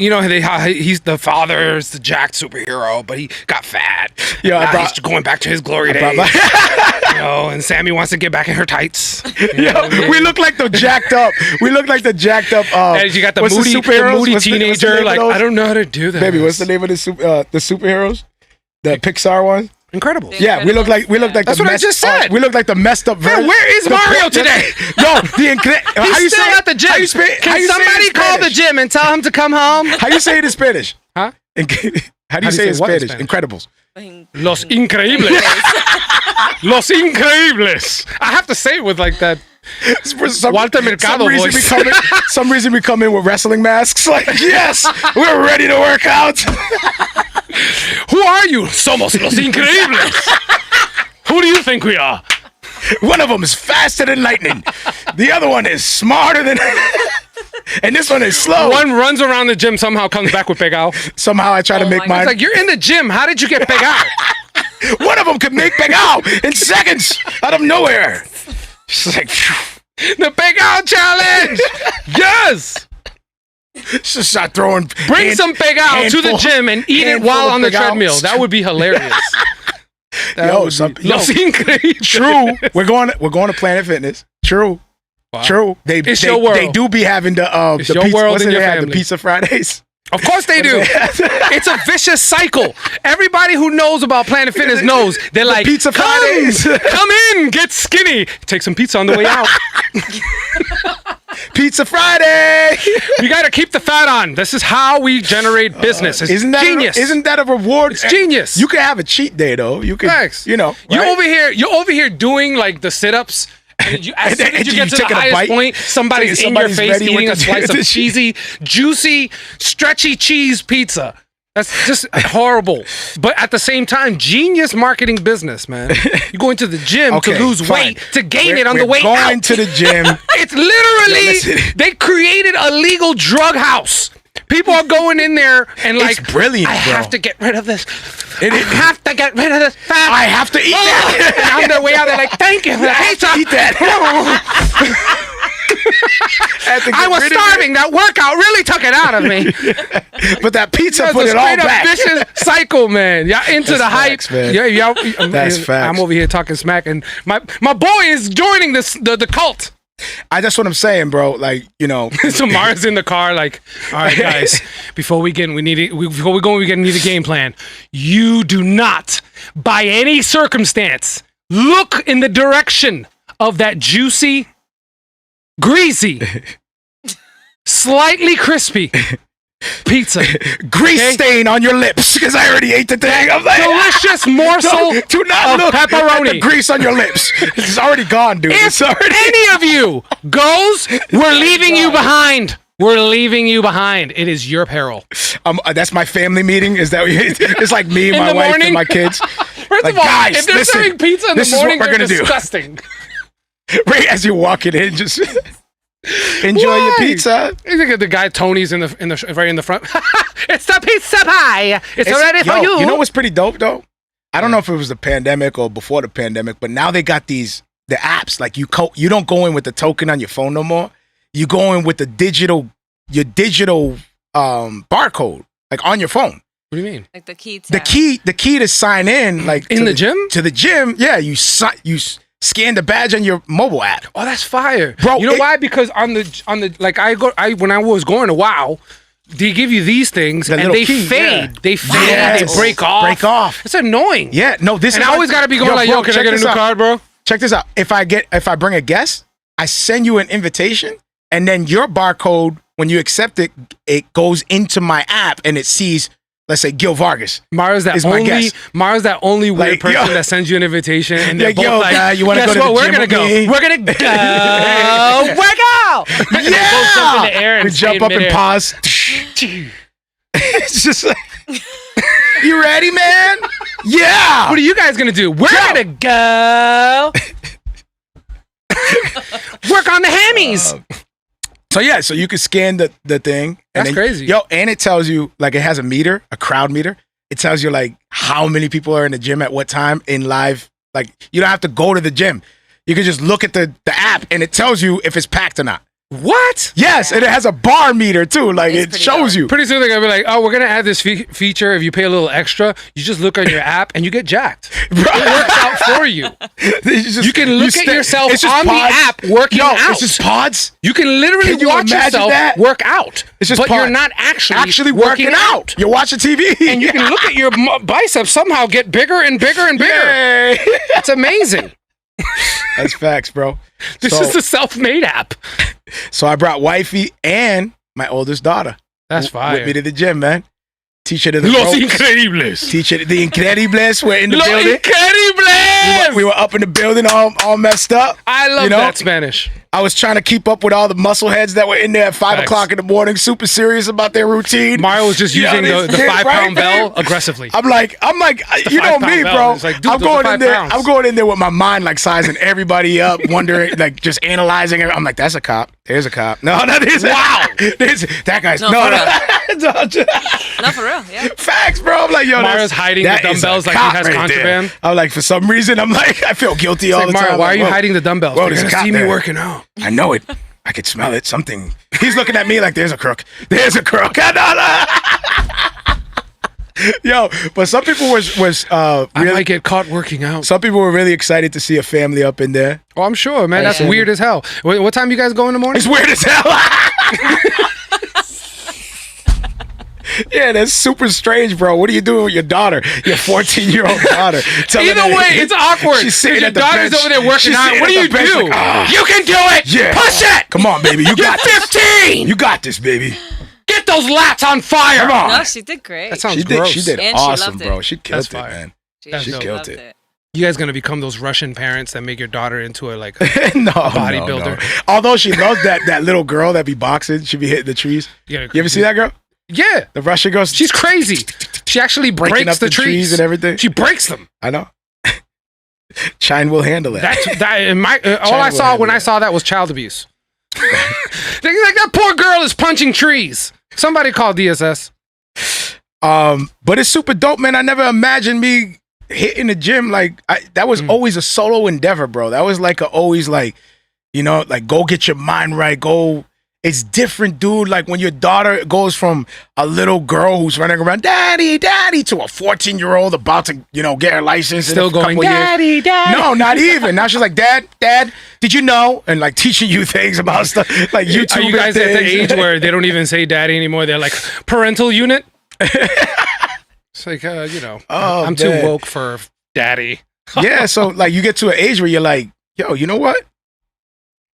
the father's the jacked superhero, but he got fat. Yo, he's going back to his glory days. And Samy wants to get back in her tights. We look like the jacked up. We look like the jacked up. And you got the moody teenager. Like, I don't know how to do that. Baby, what's the name of the superheroes? The Pixar one. Incredible. Yeah, we look like That's what I just said. We look like the messed up version. Man, where is Marrio today? He's still at the gym. Can somebody call the gym and tell him to come home? How you say it in Spanish? Huh? How do you say it in Spanish? Incredibles. Los Increíbles. Los Increíbles. I have to say it with like that. Walter Mercado voice. Some reason we come in with wrestling masks. Like, yes, we're ready to work out. Who are you? Somos los Increíbles. Who do you think we are? One of them is faster than lightning. The other one is smarter than... And this one is slow. One runs around the gym, somehow comes back with Pegao. Somehow I try to make mine. It's like, you're in the gym. How did you get Pegao? One of them could make Pegao in seconds out of nowhere. She's like... The Pegao challenge! Yes! Just start throwing... Bring some Pegao to the gym and eat it while on the treadmill. That would be hilarious. Los Increíbles. True. We're going to Planet Fitness. True. Wow. True. They do be having the your pizza, world and your family. The Pizza Fridays. Of course they do. It's a vicious cycle. Everybody who knows about Planet Fitness knows. They're like, Pizza Fridays. Come in, get skinny. Take some pizza on the way out. Pizza Friday. You got to keep the fat on. This is how we generate business. It's genius. Isn't that a reward? It's genius. You can have a cheat day though. You can, Thanks. You know, right? You're over here doing like the sit-ups. And as soon as you get to the highest point, somebody's in your face eating a slice of cheesy, juicy, stretchy cheese pizza. That's just horrible. But at the same time, genius marketing business, man. You're going to the gym to lose weight, to gain it on the way out. We're going to the gym. It's literally, they created a legal drug house. People are going in there and like, it's brilliant, I bro. have to get rid of this. I have to get rid of this fat. I have to eat that. And on their way out, they're like, thank you for the pizza. Eat that. I was starving. That workout really took it out of me. But that pizza put it all back. Vicious cycle, man. Y'all into the hype. Man. That's facts. I'm over here talking smack, and my boy is joining the cult. That's what I'm saying, bro. Like, you know. So Mara's in the car, like, all right, guys. Before we need a game plan. You do not, by any circumstance, look in the direction of that juicy, greasy, slightly crispy pizza. Grease stain on your lips because I already ate the thing. I'm like, delicious morsel do not of look pepperoni. At the grease on your lips. It's already gone, dude. If any of you goes, we're leaving you behind. We're leaving you behind. It is your peril. That's my family meeting. Is that it's like me and my wife and my kids? First like, of all, guys, if they're serving pizza in the morning, they're disgusting. Right as you're walking in, just enjoy your pizza. You think the guy Tony's in the right in the front? It's the pizza pie. It's ready for you. You know what's pretty dope though? I don't know if it was the pandemic or before the pandemic, but now they got the apps. Like you don't go in with the token on your phone no more. You go in with your digital barcode, like on your phone. What do you mean? Like the key. The key to sign in, like in the gym. To the gym, yeah. You scan the badge on your mobile app. Oh, that's fire, bro. You know why? Because on the like when I was going to WoW, they give you these things and they fade. They fade. Yes. They break off. It's annoying. Yeah. No. This and is I always got to be going like, yo, can I get a new card, bro? Check this out. If I bring a guest, I send you an invitation, and then your barcode, when you accept it, it goes into my app and it sees, let's say, Gil Vargas. Mara's that only weird like, person that sends you an invitation, and they're like, both like, guy, you want to go to the we're gym gonna go. Me? We're gonna go. Work out. Yeah. Both jump in the air and we jump up and pause. It's just like, you ready, man? Yeah. What are you guys gonna do? We're gonna go. Work on the hammies. So you can scan the thing. That's crazy. Yo, and it tells you, like, it has a crowd meter. It tells you, like, how many people are in the gym at what time in live. Like, you don't have to go to the gym. You can just look at the app, and it tells you if it's packed or not. What? Yes, and it has a bar meter, too. Like, it shows you. Pretty soon they're going to be like, oh, we're going to add this feature. If you pay a little extra, you just look on your app, and you get jacked. It works out for you. You can look at yourself on the app working out. It's just pods. You can literally watch yourself work out. It's just but you're not actually working out. You're watching TV. And you can look at your biceps somehow get bigger and bigger and bigger. Yay. It's amazing. That's facts, bro. This is the self-made app. So I brought wifey and my oldest daughter. That's fire. With me to the gym, man. Teacher to the Los ropes. Increíbles. Teacher, the Incredibles were in the Los building. Increíbles. We were up in the building all messed up. I love that Spanish. I was trying to keep up with all the muscleheads that were in there at 5 o'clock in the morning, super serious about their routine. Mario was just using the 5-pound bell aggressively. I'm like, you know me, bro. Like, dude, I'm going in there. Pounds. I'm going in there with my mind like sizing everybody up, wondering, like just analyzing it. I'm like, that's a cop. There's a cop. No, that is wow. That guy's no. Not for real. Yeah. Facts, bro. I'm like, yo, Mario's hiding the dumbbells like he has contraband. I'm like, for some reason, I'm like, I feel guilty all the Mario, time. why are you hiding the dumbbells? Whoa, They're gonna see me working out. I know it. I could smell it. Something. He's looking at me like there's a crook. There's a crook. Yo, but some people was really, I might get caught working out. Some people were really excited to see a family up in there. Oh, I'm sure, man. That's weird as hell. What time you guys go in the morning? It's weird as hell. Yeah, that's super strange, bro. What are you doing with your daughter? Your 14-year-old daughter. Either way, it's awkward. She's sitting at the daughter's bench. over there working out. What do you do? Like, you can do it. Yeah. Push it. Come on, baby. You got You're 15. You got this, baby. Get those lats on fire. Come on. No, she did great. That sounds gross. She did And awesome, she bro. loved it. She killed That's it, fire. man. She killed loved it. You guys gonna become those Russian parents that make your daughter into a no, bodybuilder? No. Although she loves that little girl that be boxing, she be hitting the trees. You ever see that girl? Yeah, the Russian girl. She's crazy. She actually breaking breaks up the trees and everything. She breaks them. I know. Chine will handle it. All I saw when I saw that was child abuse. Like that poor girl is punching trees. Somebody call DSS. But it's super dope, man. I never imagined me hitting the gym. Like that was always a solo endeavor, bro. That was like always like, you know, like go get your mind right. Go. It's different, dude. Like when your daughter goes from a little girl who's running around, daddy, daddy, to a 14-year-old about to, you know, get her license. Still going, daddy, daddy. No, not even. Now she's like, dad, did you know? And like teaching you things about stuff like YouTube. Are you guys at the age where they don't even say daddy anymore? They're like parental unit. It's like, you know, I'm too woke for daddy. Yeah, so like you get to an age where you're like, yo, you know what?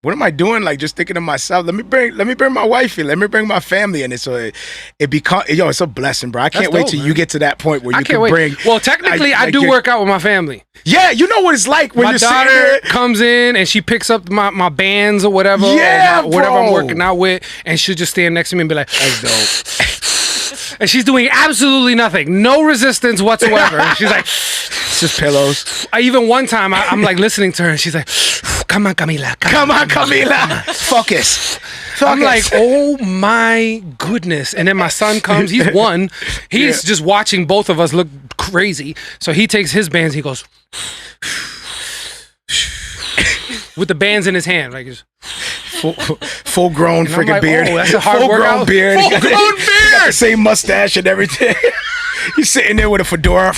What am I doing? Like just thinking to myself, let me bring my wife in, let me bring my family in. And so it becomes, yo, it's a blessing, bro. I can't wait till you get to that point where you can bring. Well, technically, I do work out with my family. Yeah, you know what it's like when my your daughter comes in and she picks up my bands or whatever, whatever I'm working out with, and she'll just stand next to me and be like, "That's dope." And she's doing absolutely nothing, no resistance whatsoever. And she's like, it's just pillows. Even one time, I'm like listening to her, and she's like, "Come on, Camila. Come on, Camila. Focus." I'm like, oh my goodness. And then my son comes, he's one. He's just watching both of us look crazy. So he takes his bands, he goes with the bands in his hand. Like full grown freaking like, beard. Oh, that's a hard full workout. Grown beard. Full grown beard. Got the same mustache and everything. He's sitting there with a fedora.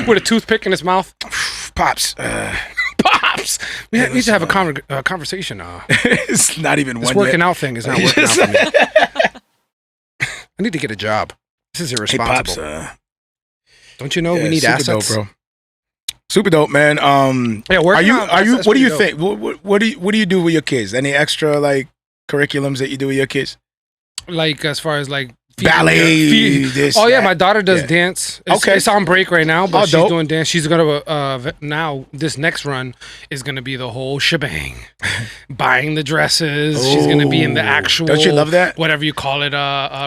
With a toothpick in his mouth. Pops. Pops. We need to have a conversation. It's not even this one working yet. out thing is not working out for me. I need to get a job. This is irresponsible. Hey, Pops, don't you know we need assets, dope, bro. Super dope, man. Yeah, are you? What do you think? What do you do with your kids? Any extra like curriculums that you do with your kids? Like as far as like ballet. My daughter does dance. It's on break right now, but she's doing dance. She's gonna now. This next run is gonna be the whole shebang. Buying the dresses. She's gonna be in the actual. Don't you love that? Whatever you call it,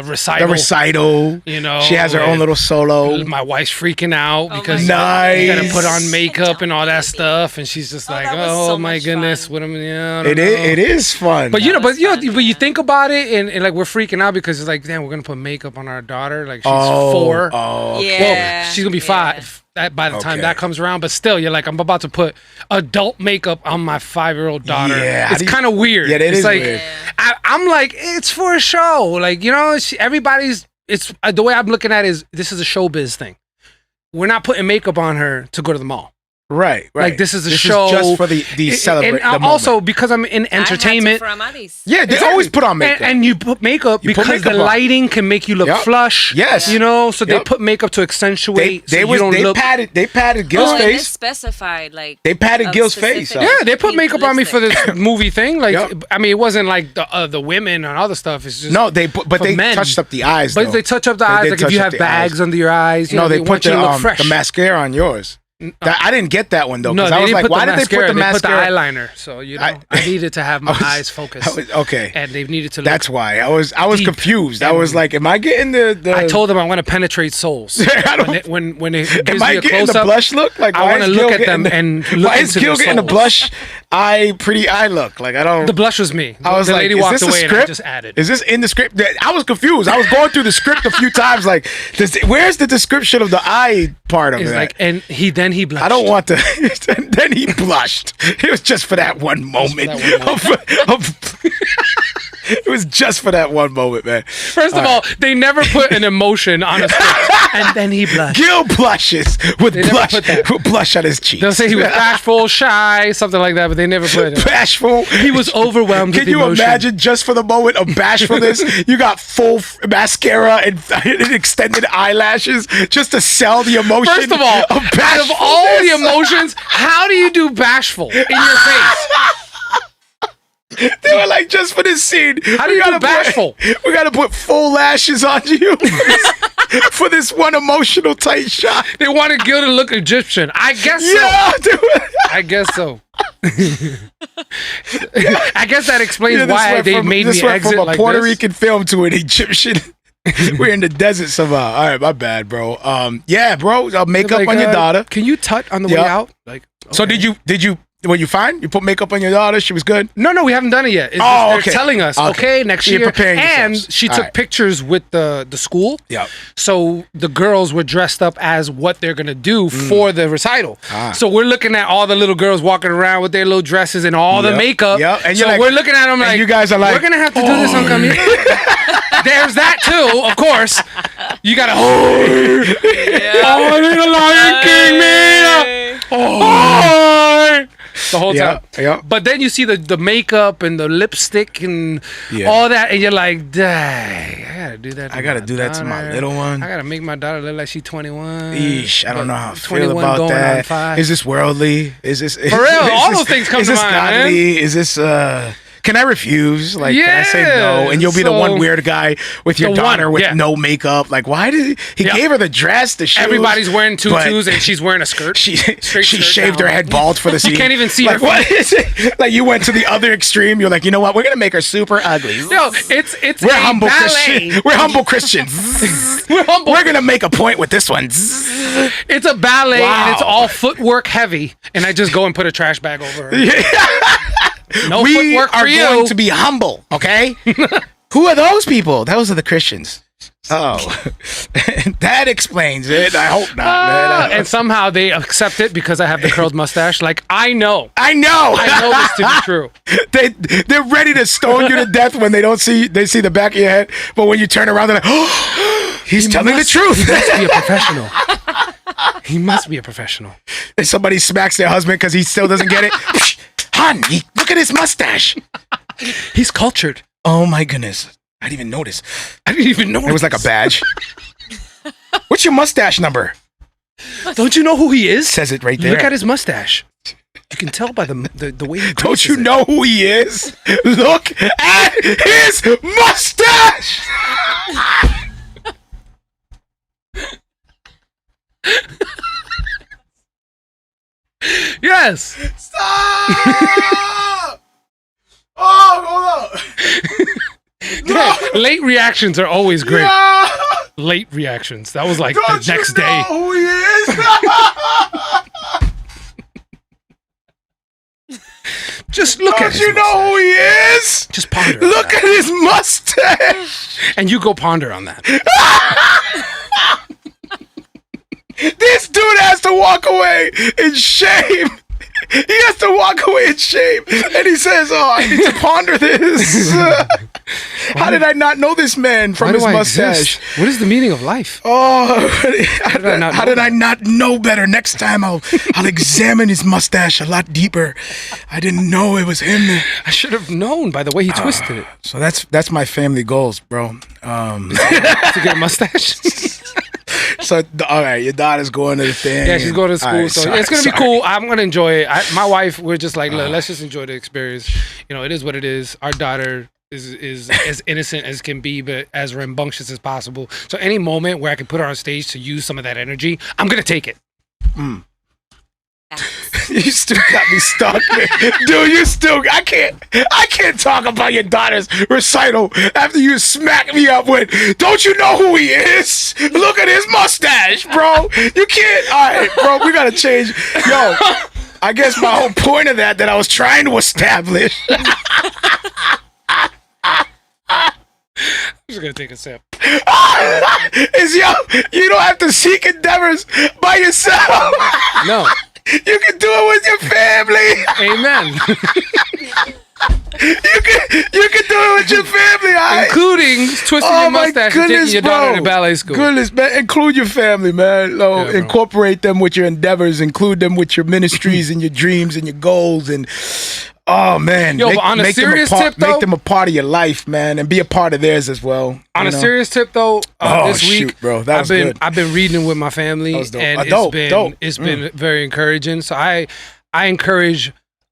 recital. The recital. You know, she has her own little solo. My wife's freaking out because you gotta put on makeup and all that stuff, and she's just like, "Oh my goodness, what am I?" It is fun. But you think about it, and like we're freaking out because it's like, damn, we're gonna put makeup on our daughter. Like she's 4. Oh, yeah. Well, she's gonna be 5 by the time that comes around. But still, you're like, I'm about to put adult makeup on my 5-year-old daughter. Yeah, it's kind of weird. Yeah, it's like, weird. I'm like, it's for a show. Like, you know, everybody's. It's the way I'm looking at it is this is a showbiz thing. We're not putting makeup on her to go to the mall. Right. Like this is a show just for the celebrate. And the also moment. because I'm in entertainment. Yeah, they always put on makeup. And you put makeup because the lighting can make you look flush. Yes. You know, so they put makeup to accentuate so you don't look. They padded Gil's And face. it's specified, like They padded a Gil's specific face. Yeah, they put makeup on me for this movie thing. Like, Yep. I mean, it wasn't like the women and other stuff. It's just No, they men. touched up the eyes. But though. they touch up the They eyes. did Like if touch you up have the bags eyes. under your eyes, you No, know, they they put want you to look fresh. the mascara on yours. I didn't get that one though. No, Because they I was didn't like, put why the did they put the mascara? They put the eyeliner. So you know, I needed to have my eyes focused. Okay. And they needed to. That's why I was deep. confused. I was like, am I getting the I told them I want to penetrate souls. when it gives am me I a getting close the up, blush look? Like, I why want to is look Gil at them getting and look why is into Gil their getting the souls. blush pretty eye look? Like I don't. The blush was me. I was the like, lady is walked this a away and I script? just added. Is this in the script? I was confused. I was going through the script a few times. Like, where's the description of the eye part of It's it? like, and he blushed. I don't want to. And then he blushed. It was just for that one moment. It was just for that one moment, man. First of all, they never put an emotion on a script. And then he blushed. Gil blushes with They never put that. blush on his cheeks. They'll say he was bashful, shy, something like that, but they never put it. Bashful. He was overwhelmed Can with you emotion. imagine just for the moment of bashfulness, you got full mascara and extended eyelashes just to sell the emotion? First of all, out of all the emotions, how do you do bashful in your face? They were like, just for this scene, How do you do bashful? We gotta put full lashes on you for this one emotional tight shot. They wanted Gil to look Egyptian. I guess so. Yeah, dude. I guess so. I guess that explains Yeah, why they made me went exit from a like Puerto this. Rican film to an Egyptian. We're in the desert somehow. All right, my bad, bro. Yeah, bro. Makeup Like, on your daughter. Can you tut on the way Yeah. out? Like, So okay. did you? Were you fine? You put makeup on your daughter. She was good. No, we haven't done it yet. It's Oh, just, they're okay. telling us, Okay. next You're year. preparing And yourselves. she All took right. pictures with the school. Yep. So the girls were dressed up as what they're gonna do for the recital. So we're looking at all the little girls walking around with their little dresses and all the Yep. makeup. Yep. And so you're like- we're looking at them and like, you guys are like, we're gonna have to do this on camera. There's that too, of course. You gotta. Oh, the Lion King, man. Oh. The whole time. Yeah. But then you see the makeup and the lipstick and Yeah. all that, and you're like, dang, I gotta do that. I gotta my do that to my daughter. little one. I gotta make my daughter look like she's 21. Eesh, I don't know how I feel 21 about going on that. 5. Is this worldly? Is this For real, all those things come is to this mind, godly? Is this can I refuse? Like, can I say no? And you'll be the so- one weird guy with your The one, daughter with yeah. no makeup. Like, why did he Yeah. gave her the dress, the shoes? Everybody's wearing tutus but and she's wearing a skirt. She Straight she skirt shaved down. her head bald for the scene. You can't even see like, her what is it? Like, you went to the other extreme. You're like, you know what? We're gonna make her super ugly. Yo, it's We're a humble ballet. Christians. We're humble Christians. We're humble. We're gonna make a point with this one. It's a ballet and it's Wow. all footwork heavy, and I just go and put a trash bag over her. No We footwork are for you. going to be humble, okay? Who are those people? Those are the Christians. Oh, that explains it. I hope not, man. And somehow they accept it because I have the curled mustache. Like, I know I know. this to be true. They're ready to stone you to death when they see the back of your head, but when you turn around, they're like, oh, he's telling the truth. He must be a professional. He must be a professional. And somebody smacks their husband because he still doesn't get it. Hon, look at his mustache. He's cultured. Oh my goodness. I didn't even notice. It was like a badge. What's your mustache number? Don't you know who he is? Says it right there. Look at his mustache. You can tell by the way he Don't graces you it. know who he is? Look at his mustache. Yes. Stop! Oh, hold on. Yeah, late reactions are always great. No! Late reactions. That was like Don't the next you know day. who he is? Just look at Don't his you know mustache. who he is? Just ponder. on Look that. at his mustache. And you go ponder on that. This dude has to walk away in shame. He has to walk away in shame. And he says, oh, I need to ponder this. How did I not know this man from his mustache? What is the meaning of life? Oh, how did I not know better? Next time I'll examine his mustache a lot deeper. I didn't know it was him. I should have known by the way he twisted it. So that's my family goals, bro. To get a mustache. So, all right, your daughter's going to the thing. Yeah, she's going to school, right, so it's going to be cool. I'm going to enjoy it. My wife, we're just like, look, let's just enjoy the experience. You know, it is what it is. Our daughter is as innocent as can be, but as rambunctious as possible. So any moment where I can put her on stage to use some of that energy, I'm going to take it. You still got me stuck, man. Dude, I can't talk about your daughter's recital after you smack me up with, don't you know who he is? Look at his mustache, bro. You can't. All right, bro, we got to change. Yo, I guess my whole point of that I was trying to establish. I'm just going to take a sip. Is you don't have to seek endeavors by yourself. No. You can do it with your family. Amen. You can do it with your family, all right? Including twisting your mustache and taking your daughter to ballet school. Goodness, man. Include your family, man. Incorporate them with your endeavors. Include them with your ministries and your dreams and your goals. And, oh, man. Yo, but on a serious tip, though. Make them a part of your life, man. And be a part of theirs as well. On a serious tip, though, this week, bro, that was good. I've been reading with my family. And it's been very encouraging. So I encourage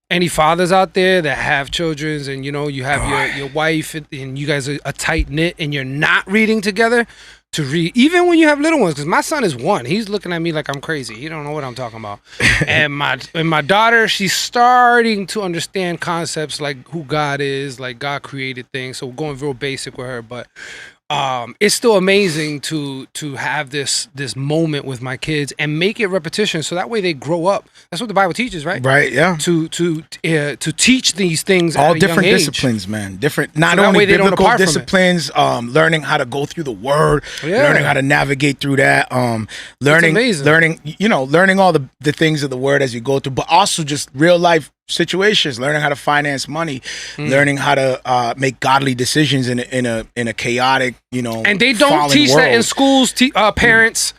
any fathers out there that have children and, you know, you have your wife and you guys are a tight knit and you're not reading together, to read, even when you have little ones, because my son is 1. He's looking at me like I'm crazy. He don't know what I'm talking about. and my daughter, she's starting to understand concepts like who God is, like God created things. So we're going real basic with her, but it's still amazing to have this moment with my kids and make it repetition, so that way they grow up. That's what the Bible teaches, right? Right. Yeah. To teach these things all at a different young disciplines, age. Man. Different, not only biblical disciplines. Learning how to go through the Word, learning how to navigate through that. Learning all the things of the Word as you go through, but also just real life situations, learning how to finance money, learning how to make godly decisions in a chaotic, and they don't teach world. that in schools. Parents,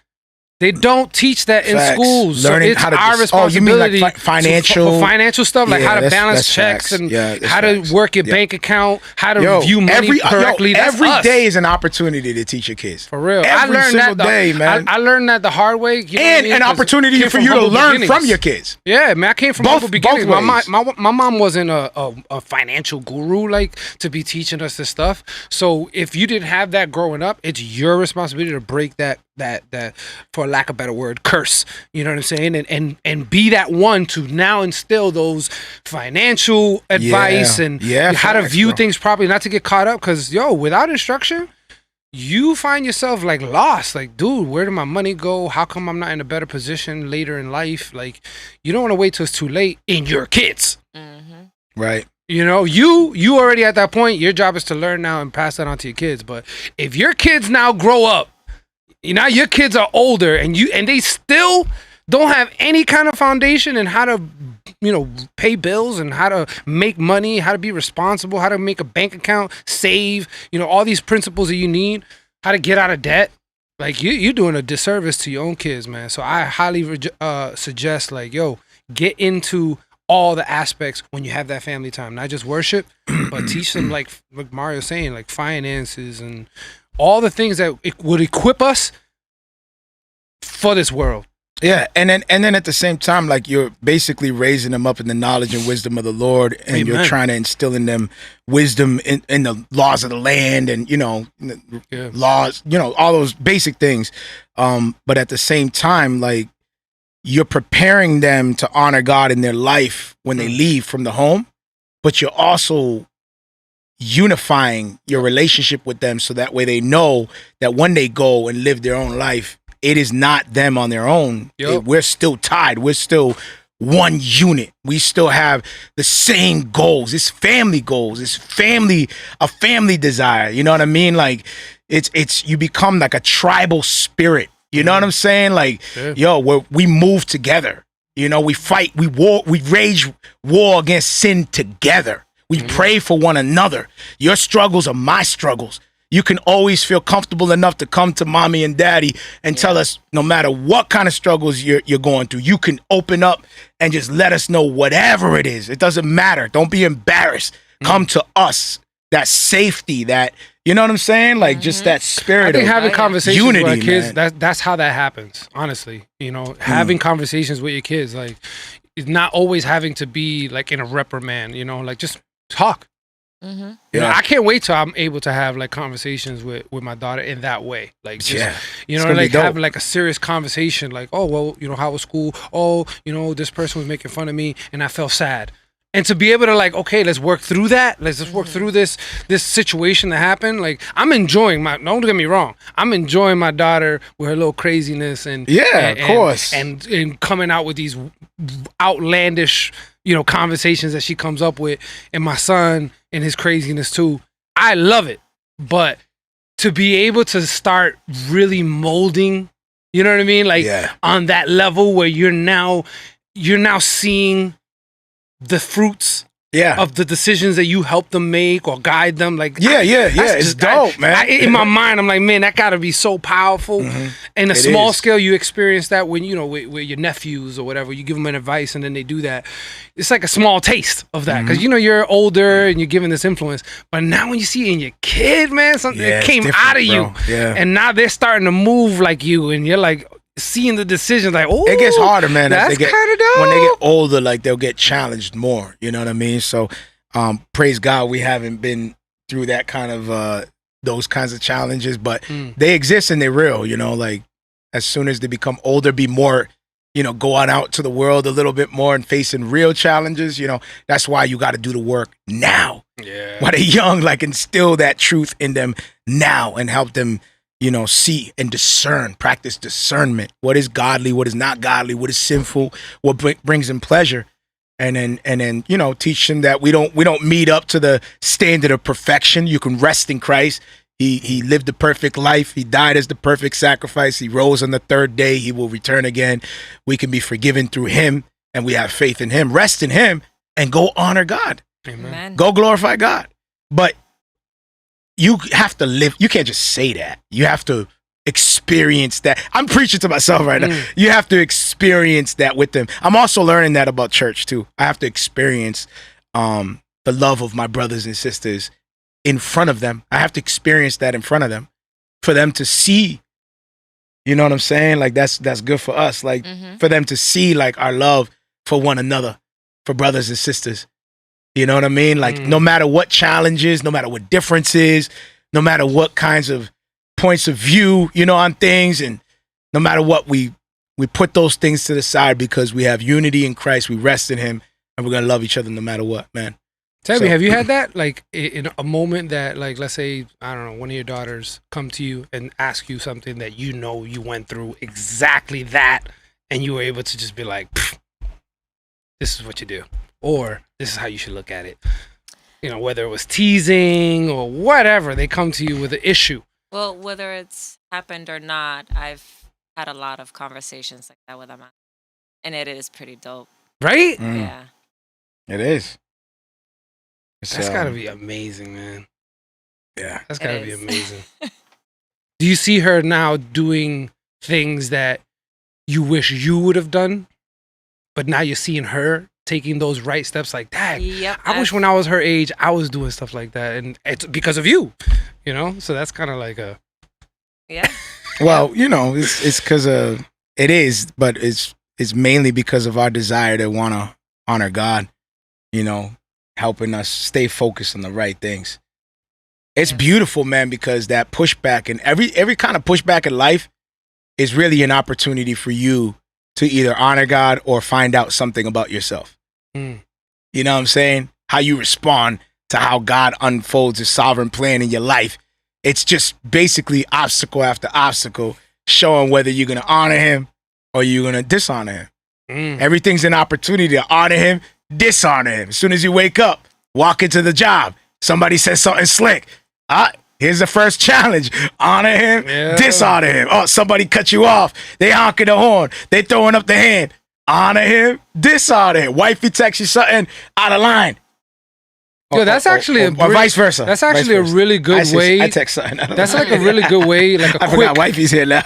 they don't teach that in schools. Learning so it's how to our responsibility. You mean like financial stuff, like how to balance checks and how to work your bank account, how to view money correctly. Every day is an opportunity to teach your kids. For real, every single day, man. I learned that the hard way, and an opportunity for you to learn from your kids. Yeah, man, I came from humble beginnings. My mom wasn't a financial guru like to be teaching us this stuff. So if you didn't have that growing up, it's your responsibility to break that for lack of a better word, curse. You know what I'm saying? And be that one to now instill those financial advice and how to view things properly, not to get caught up. Because without instruction, you find yourself like lost. Like, dude, where did my money go? How come I'm not in a better position later in life? Like, you don't want to wait till it's too late in your kids. Mm-hmm. Right. You know, you already at that point. Your job is to learn now and pass that on to your kids. But if your kids now grow up, now your kids are older and they still don't have any kind of foundation in how to, pay bills and how to make money, how to be responsible, how to make a bank account, save, all these principles that you need, how to get out of debt. Like you're doing a disservice to your own kids, man. So I highly suggest get into all the aspects when you have that family time, not just worship, but teach them like Mario's saying, like finances and all the things that it would equip us for this world. Yeah, and then at the same time, like you're basically raising them up in the knowledge and wisdom of the Lord, and Amen. You're trying to instill in them wisdom in the laws of the land, and laws, all those basic things. But at the same time, like you're preparing them to honor God in their life when they leave from the home, but you're also unifying your relationship with them so that way they know that when they go and live their own life, it is not them on their own. Yep. We're still tied. We're still one unit. We still have the same goals. It's family goals. It's a family desire. You know what I mean? Like it's you become like a tribal spirit. You know what I'm saying? Like, we move together. We fight, we wage war against sin together. We pray for one another. Your struggles are my struggles. You can always feel comfortable enough to come to mommy and daddy and tell us, no matter what kind of struggles you're going through, you can open up and just let us know whatever it is. It doesn't matter. Don't be embarrassed. Come to us. That safety, that, you know what I'm saying? Like just that spirit I think of having conversations unity, with our kids, man. that's how that happens, honestly. You know, having conversations with your kids, like, it's not always having to be like in a reprimand, you know, like just talk. You know, I can't wait till I'm able to have like conversations with my daughter in that way. Like, just, you know, like have like a serious conversation. Like, oh, well, you know, how was school? Oh, you know, this person was making fun of me and I felt sad. And to be able to like, okay, let's work through that. Let's just work through this situation that happened. Like, I'm enjoying don't get me wrong. I'm enjoying my daughter with her little craziness and of course. And coming out with these outlandish, you know, conversations that she comes up with, and my son and his craziness too. I love it. But to be able to start really molding, you know what I mean? Like on that level where you're now seeing the fruits of the decisions that you help them make or guide them. Like, it's dope, man. In my mind, I'm like, man, that gotta be so powerful. And a small scale, you experience that when, you know, with your nephews or whatever, you give them an advice and then they do that. It's like a small taste of that. Cause you know, you're older and you're giving this influence, but now when you see it in your kid, man, something that came out of you and now they're starting to move like you and you're like, seeing the decisions, like, oh, it gets harder, man. That's kind of dope. When they get older, like they'll get challenged more. You know what I mean? So, praise God, we haven't been through that kind of those kinds of challenges, but they exist and they're real. You know, like as soon as they become older, be more, you know, go on out to the world a little bit more and facing real challenges. You know, that's why you got to do the work now. While they're young, like instill that truth in them now and help them, you know, see and discern, practice discernment. What is godly, what is not godly, what is sinful, what brings them pleasure. And then, you know, teach them that we don't meet up to the standard of perfection. You can rest in Christ. He lived the perfect life. He died as the perfect sacrifice. He rose on the third day. He will return again. We can be forgiven through him and we have faith in him. Rest in him and go honor God. Amen. Go glorify God. But you have to live. You can't just say that. You have to experience that. I'm preaching to myself right now. You have to experience that with them. I'm also learning that about church too. I have to experience the love of my brothers and sisters in front of them. I have to experience that in front of them for them to see. You know what I'm saying? Like that's good for us. Like for them to see like our love for one another, for brothers and sisters. You know what I mean? Like no matter what challenges, no matter what differences, no matter what kinds of points of view, you know, on things, and no matter what, we put those things to the side because we have unity in Christ. We rest in him and we're going to love each other no matter what, man. Tell me, have you had that? Like in a moment that, like, let's say, I don't know, one of your daughters come to you and ask you something that you know you went through exactly that and you were able to just be like, this is what you do. Or this is how you should look at it. You know, whether it was teasing or whatever, they come to you with an issue. Well, whether it's happened or not, I've had a lot of conversations like that with them. And it is pretty dope. Right? Yeah. It is. That's got to be amazing, man. Yeah. That's got to be amazing. Do you see her now doing things that you wish you would have done, but now you're seeing her taking those right steps? Like, Dad, I wish when I was her age, I was doing stuff like that. And it's because of you, you know? So that's kind of like a... Yeah. Well, you know, it's because of... It is, but it's mainly because of our desire to want to honor God, you know, helping us stay focused on the right things. It's beautiful, man, because that pushback and every kind of pushback in life is really an opportunity for you to either honor God or find out something about yourself. You know what I'm saying? How you respond to how God unfolds his sovereign plan in your life. It's just basically obstacle after obstacle, showing whether you're going to honor him or you're going to dishonor him. Everything's an opportunity to honor him, dishonor him. As soon as you wake up, walk into the job, somebody says something slick. Here's the first challenge. Honor him, dishonor him. Oh, somebody cut you off. They honking the horn. They throwing up the hand. Honor him, dishonor him. Wifey texts you something out of line. Yo, that's actually or vice versa. That's actually Vice versa. a really good way. I text something. That's like a really good way, like a I quick forgot wifey's here now.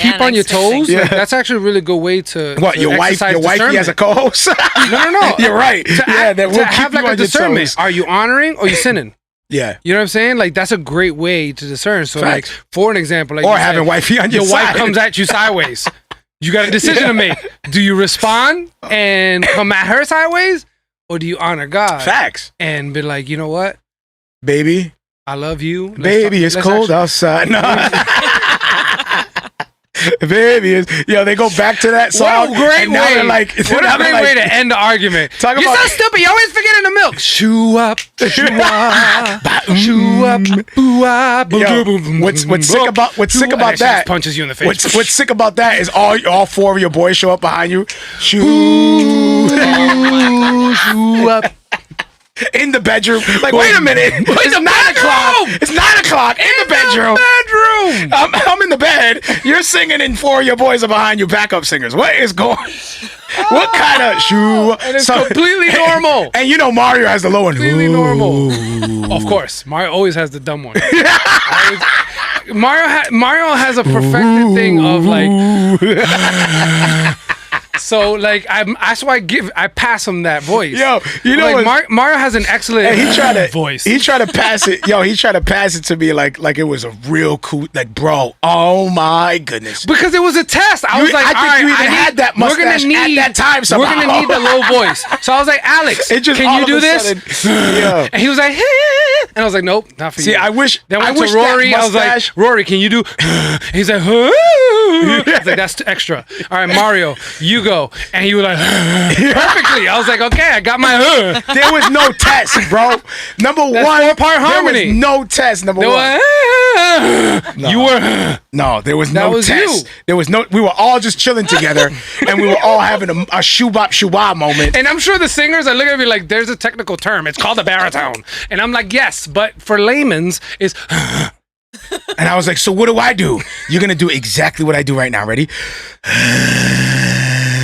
keep on your toes. Yeah. Like, that's actually a really good way to What, to your wifey exercise has a co-host? No. You're right. To That will keep have you like a on your discernment. toes. Are you honoring or you sinning? Yeah. You know what I'm saying? Like that's a great way to discern. So Facts. like for an example, like Or you having said, wifey on your wife side. comes at you sideways. You got a decision to make. Do you respond and come at her sideways, or do you honor God? Facts. And be like, you know what, Baby. I love you. Baby, it's cold outside. No. Baby, they go back to that song. What a great and now way! they're like, What a great way to end the argument. Talk You're about- so stupid. You always forgetting the milk. Shoo up, shoo up, shoo up, boo up, boo Yo, boom, boom, what's boom, sick boom, about and then that? she just punches you in the face. What's sick about that is all four of your boys show up behind you. Shoo. Shoo up. In the bedroom. Like, wait a minute. It's 9 o'clock. It's 9 o'clock in the bedroom. I'm in the bed. You're singing and four of your boys are behind you, backup singers. What is going What kind of shoe? And it's completely normal. And you know Marrio has the low one. Completely normal. Of course. Mario always has the dumb one. Mario has a perfected thing of like so like that's why I pass him that voice. Yo, you know like what? Mario has an excellent voice. He tried to pass it. Yo, he tried to pass it to me like it was a real cool. Like, bro, oh my goodness. Because it was a test. I was like, I think you even had that mustache at that time somehow. We're gonna need the low voice. So I was like, Alex, It just can all you of do a this? sudden- Yeah. And he was like, and I was like, nope, not for you. See, I wish. Then I went wish to Rory. that I was like, mustache. Rory, can you do? He's like, I was like, that's too extra. All right, Mario, you go. And he was like, perfectly. I was like, okay, I got my. There was no test, bro. Number That's one, 4-part harmony. There was no test. Number There one. was, you were. No, there was That no was test. you. There was no. We were all just chilling together, and we were all having a shoo-bop shoo-wah moment. And I'm sure the singers are looking at me like, there's a technical term. It's called a baritone. And I'm like, yes, but for layman's, it's. And I was like, so what do I do? You're gonna do exactly what I do right now. Ready?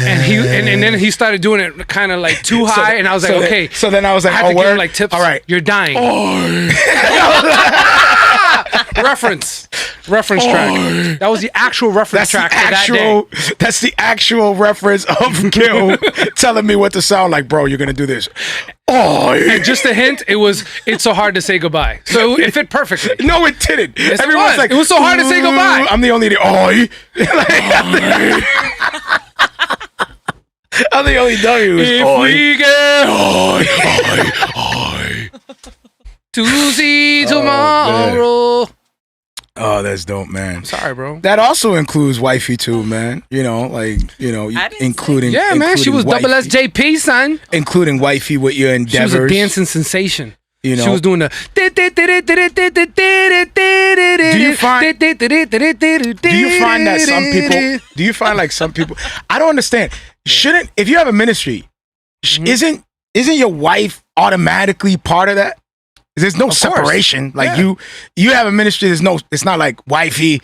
And then he started doing it kind of like too high, and I was like, okay. So then I was like, I have to word? give him like tips. All right. You're dying. Reference track. That was the actual reference track for that day. That's the actual reference of Gil telling me what to sound like, bro. You're gonna do this. And just a hint, it's so hard to say goodbye. So it fit perfectly. No, it didn't. Yes, Everyone's it was. like, It was so hard to say goodbye. I'm the only I'm the only dummy who's If we get to see tomorrow. Oh, that's dope, man. Sorry, bro. That also includes wifey too, man. You know, like, including Yeah, man. She was double wifey, SJP, son. including wifey with your endeavors. She was a dancing sensation. You know, She was doing the. Do you find that some people? Do you find like some people? I don't understand. Shouldn't, if you have a ministry, isn't your wife automatically part of that? There's no separation. Like you have a ministry. It's not like wifey.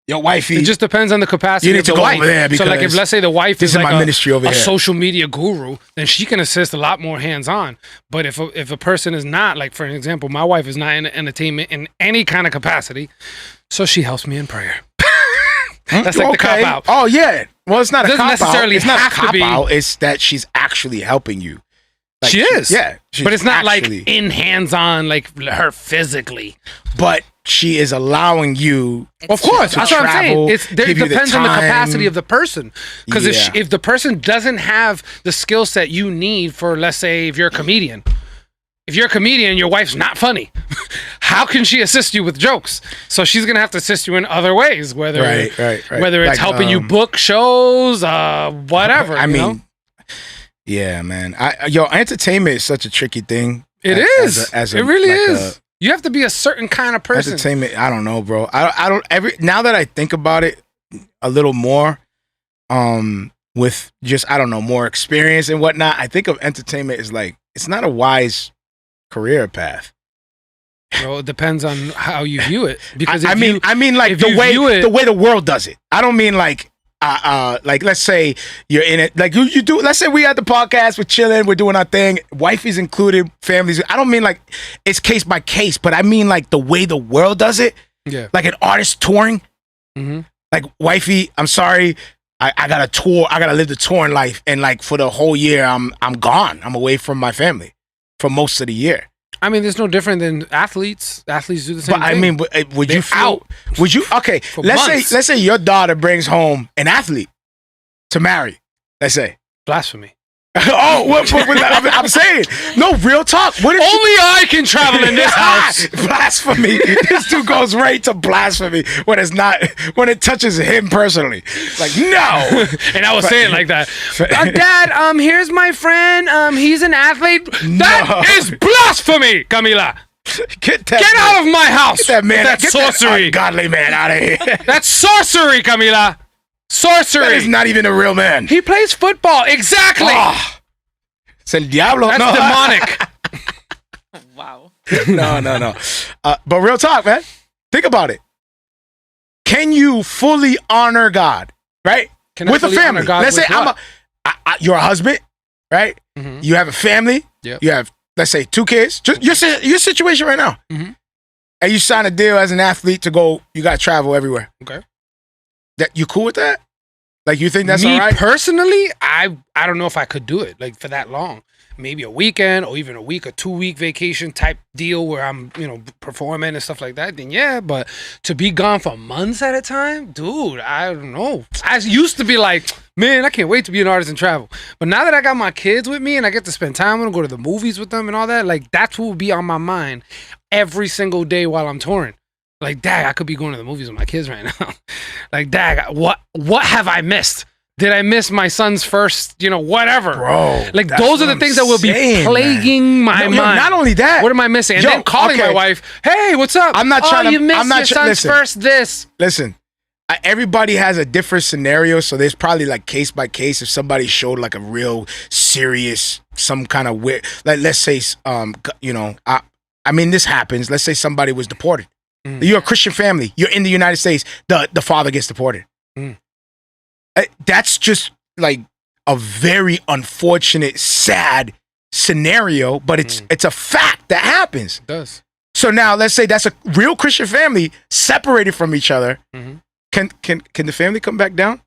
Your wifey. It just depends on the capacity You need of to the go wife. over there So like if because let's say the wife this is is like my ministry over a here. social media guru, then she can assist a lot more hands-on. But if a person is not, like for an example, my wife is not in entertainment in any kind of capacity, so she helps me in prayer. That's like the cop out. Oh yeah. Well, it's not a Doesn't cop out. necessarily It's not a have to cop be. out. It's that she's actually helping you. Like, She is. Yeah. she's But it's not actually- like in hands-on, like her physically. But she is allowing you. Of course, to that's what I'm travel, saying. It give you the depends on the time. capacity of the person. Because Yeah. if the person doesn't have the skill set you need for, let's say, if you're a comedian, and your wife's not funny, how can she assist you with jokes? So she's gonna have to assist you in other ways, whether Right. whether it's Like, helping you book shows, whatever. I you mean, know? yeah, man. Entertainment is such a tricky thing. It is. It really is. You have to be a certain kind of person. Entertainment. I don't know, bro. I don't. Now that I think about it a little more, with just I don't know more experience and whatnot, I think of entertainment as like it's not a wise career path. Well, it depends on how you view it. Because I mean, like if the you way view it- the way the world does it. I don't mean like like let's say you're in it, like you do. Let's say we at the podcast, we're chilling, we're doing our thing. Wifey's included, families. I don't mean like it's case by case, but I mean like the way the world does it. Yeah. Like an artist touring. Mm-hmm. Like wifey, I'm sorry, I got to tour. I got to live the touring life, and like for the whole year, I'm gone. I'm away from my family for most of the year. I mean, there's no different than athletes. Athletes do the same But thing. I mean, would you feel? Would you? Okay, let's say your daughter brings home an athlete to marry. Let's say blasphemy. Oh, I'm saying no real talk. What if only I can travel in this house? Blasphemy. This dude goes right to blasphemy when it touches him personally. Like no, and I was saying like that. Dad, here's my friend. He's an athlete. That is blasphemy, Camila. Get out of my house. Get that man. That's sorcery. That godly man out of here. That's sorcery, Camila. Sorcery. That is not even a real man. He plays football. Exactly. Oh. Es el diablo. That's demonic. Wow. No. But real talk, man. Think about it. Can you fully honor God, right? With a family. Let's say you're a husband, right? Mm-hmm. You have a family. Yep. You have, let's say, 2 kids. Just your situation right now. Mm-hmm. And you sign a deal as an athlete to go. You got to travel everywhere. Okay. That you cool with that? Like you think that's all right? Me personally, I don't know if I could do it like for that long. Maybe a weekend or even a 2-week vacation type deal where I'm, performing and stuff like that. Then yeah, but to be gone for months at a time, dude, I don't know. I used to be like, man, I can't wait to be an artist and travel. But now that I got my kids with me and I get to spend time with them, go to the movies with them and all that, like that's what will be on my mind every single day while I'm touring. Like, Dad, I could be going to the movies with my kids right now. Like, Dad, what have I missed? Did I miss my son's first, whatever? Bro. Like, those are the things that will be plaguing my mind. Not only that. What am I missing? And then calling my wife, hey, what's up? I'm not trying to. You missed your son's first this. Listen, everybody has a different scenario, so there's probably like case by case. If somebody showed like a real serious, some kind of weird, like let's say, I mean, this happens. Let's say somebody was deported. Mm. You're a Christian family. You're in the United States. The father gets deported. Mm. That's just like a very unfortunate, sad scenario, but it's a fact that happens. It does. So now let's say that's a real Christian family separated from each other. Mm-hmm. Can the family come back down?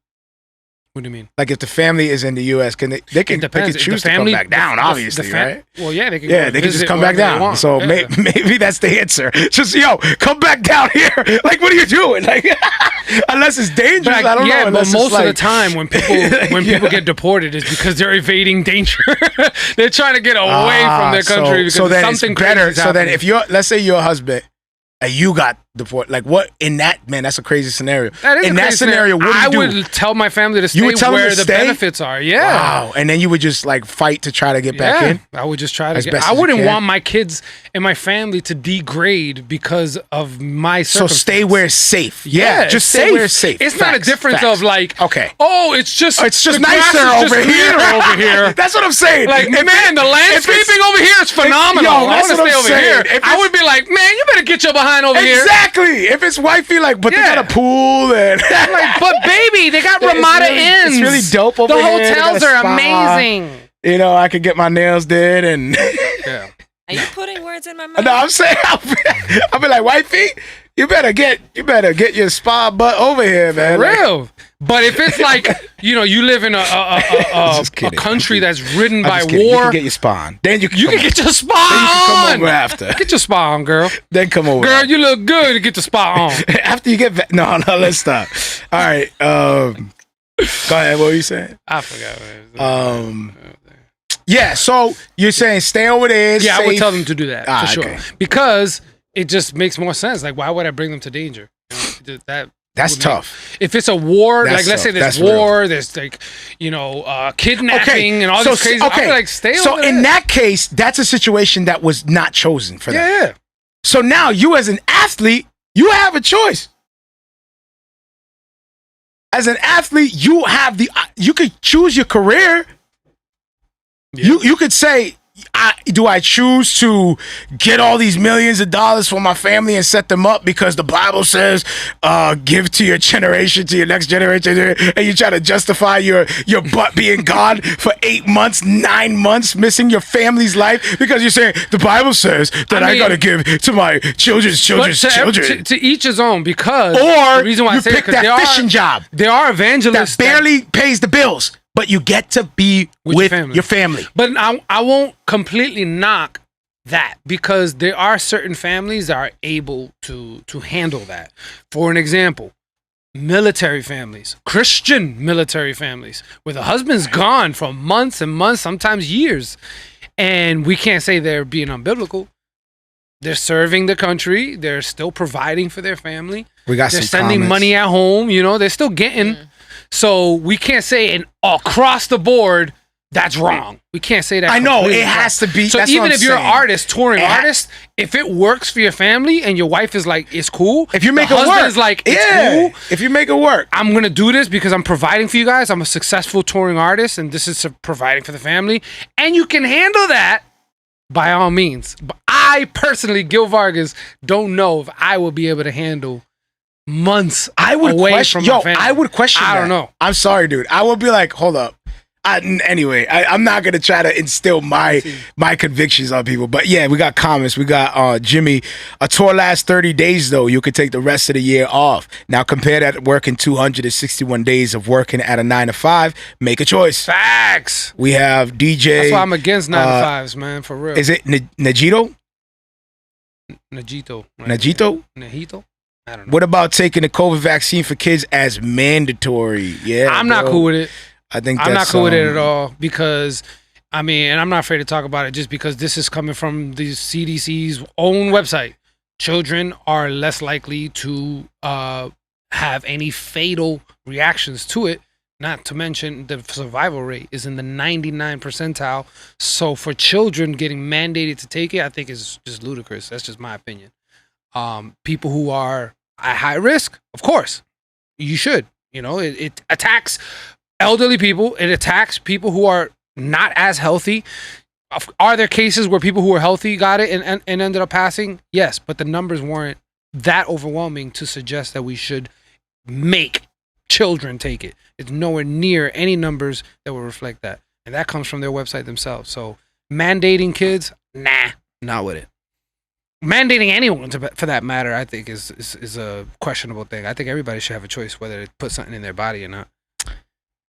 What do you mean? Like if the family is in the U.S., they can choose to come back down, obviously, right? Well, yeah, they can. They can just come back down. So maybe that's the answer. Just come back down here. Like, what are you doing? Like, unless it's dangerous, I don't know. Yeah, but most of the time when people get deported is because they're evading danger. They're trying to get away from their country because something better. So then, if let's say you're a husband. You got deported. Like what in that, man? That's a crazy scenario. That is in that scenario. What do you do? I would tell my family to stay where the benefits are. Yeah. Wow. And then you would just like fight to try to get back in. I would just try to get. I wouldn't want my kids and my family to degrade because of my circumstance. So stay where it's safe. Yeah. Just stay where it's safe. It's not a difference of like, okay. Oh, it's just nicer over here. That's what I'm saying. Like, man, the landscaping over here is phenomenal. I want to stay over here. I would be like, man, you better get your behind over here. Exactly. If it's wifey, like, but they got a pool and like, but baby, they got Ramada Inns. It's really dope over here. The hotels are amazing. I could get my nails did and Are you putting words in my mouth? No, I'm saying I'll be like, wifey, you better get your spa butt over here, man. For real. But if it's like, you live in a country that's ridden by war. You can get your spa on. Then you can get your spa on. Then you can come over after. Get your spa on, girl. Then come over. Girl, you look good to get the spa on. After you get back. No, let's stop. All right. Go ahead. What were you saying? I forgot. Yeah, so you're saying stay over there. Yeah, safe. I would tell them to do that for sure. Because it just makes more sense. Like, why would I bring them to danger? That's tough. If it's a war, like let's say there's war, real. There's like, kidnapping and all this crazy. I'd be like, stay over there. So in that case, that's a situation that was not chosen for them. Yeah. So now you as an athlete, you have a choice. As an athlete, you could choose your career. Yeah. You could say, do I choose to get all these millions of dollars for my family and set them up because the Bible says give to your generation, to your next generation, and you try to justify your butt being gone for 8 months, 9 months, missing your family's life because you're saying the Bible says that I gotta give to my children's children. To each his own, because or the reason why you I say pick it, 'cause that fishing job there are evangelists that barely pays the bills, but you get to be with your family. But I won't completely knock that, because there are certain families that are able to handle that. For an example, military families, Christian military families, where the husband's gone for months and months, sometimes years. And we can't say they're being unbiblical. They're serving the country. They're still providing for their family. They're sending money at home. They're still getting. So we can't say across the board that's wrong. We can't say that. I know it has to be. So that's even what if I'm you're an saying. artist, touring artist, if it works for your family and your wife is like, it's cool. If you make the it husband work, is like, it's cool. If you make it work, I'm gonna do this because I'm providing for you guys. I'm a successful touring artist, and this is providing for the family. And you can handle that. By all means. But I personally, Gil Vargas, don't know if I will be able to handle months away from my family. I would question that. I don't know. I'm sorry, dude. I would be like, hold up. Anyway, I'm not going to try to instill my convictions on people. But yeah, we got comments. We got Jimmy. A tour lasts 30 days, though. You could take the rest of the year off. Now, compare that to working 261 days of working at a 9 to 5. Make a choice. Facts. We have DJ. That's why I'm against 9 to 5s, man, for real. Is it Najito? Najito. Right? Najito? I don't know. What about taking the COVID vaccine for kids as mandatory? Yeah, I'm not cool with it. I think I'm not cool with it at all, because and I'm not afraid to talk about it just because this is coming from the CDC's own website. Children are less likely to have any fatal reactions to it, not to mention the survival rate is in the 99 percentile. So for children getting mandated to take it, I think is just ludicrous. That's just my opinion. People who are at high risk, of course, you should. It attacks elderly people. It attacks people who are not as healthy. Are there cases where people who are healthy got it and ended up passing? Yes, but the numbers weren't that overwhelming to suggest that we should make children take it. It's nowhere near any numbers that will reflect that. And that comes from their website themselves. So mandating kids, nah, not with it. Mandating anyone, for that matter, I think is a questionable thing. I think everybody should have a choice whether to put something in their body or not.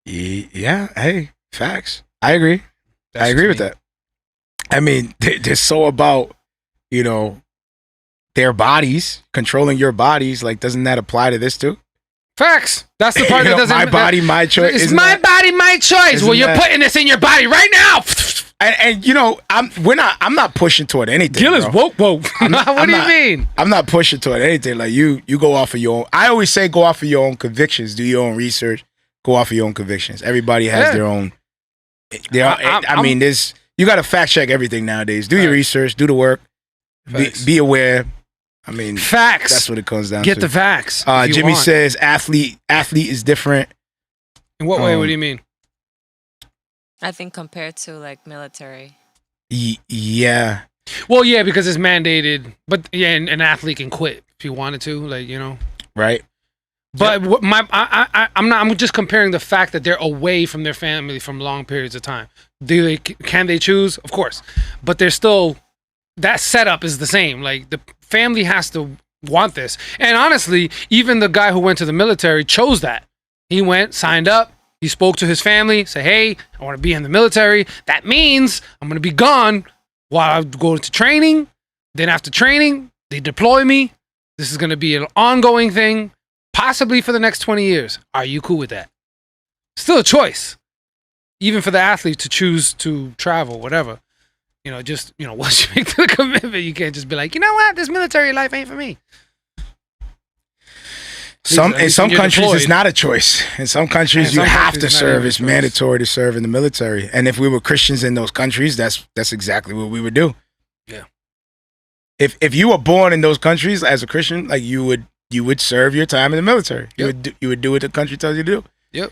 Yeah, hey, facts. I agree. I agree with that. I mean, they're so about, their bodies, controlling your bodies. Like, doesn't that apply to this too? Facts. That's the part that doesn't. My body, my choice. It's my body, my choice. Well, you're putting this in your body right now. And I'm not pushing toward anything. Gil is woke. What do you mean? I'm not pushing toward anything. Like you go off of your own. I always say go off of your own convictions. Do your own research. Go off of your own convictions. Everybody has their own. You got to fact check everything nowadays. Do your research. Do the work. Be aware. I mean, facts. That's what it comes down to. Get the facts. Jimmy says athlete is different. In what way? What do you mean? I think compared to like military. Yeah. Well, yeah, because it's mandated. But yeah, an athlete can quit if he wanted to, Right. But I'm just comparing the fact that they're away from their family from long periods of time. Can they choose? Of course. But they're still, that setup is the same. Like, the family has to want this. And honestly, even the guy who went to the military chose that. He went, signed up, he spoke to his family, said, hey, I want to be in the military. That means I'm going to be gone while I go to training. Then after training, they deploy me. This is going to be an ongoing thing, possibly for the next 20 years. Are you cool with that? Still a choice. Even for the athlete to choose to travel, whatever. Once you make the commitment, you can't just be like, you know what, this military life ain't for me. In some countries, it's not a choice. In some countries, you have to serve. It's mandatory to serve in the military. And if we were Christians in those countries, that's exactly what we would do. Yeah. If you were born in those countries as a Christian, like you would serve your time in the military. Yep. You would do what the country tells you to do. Yep.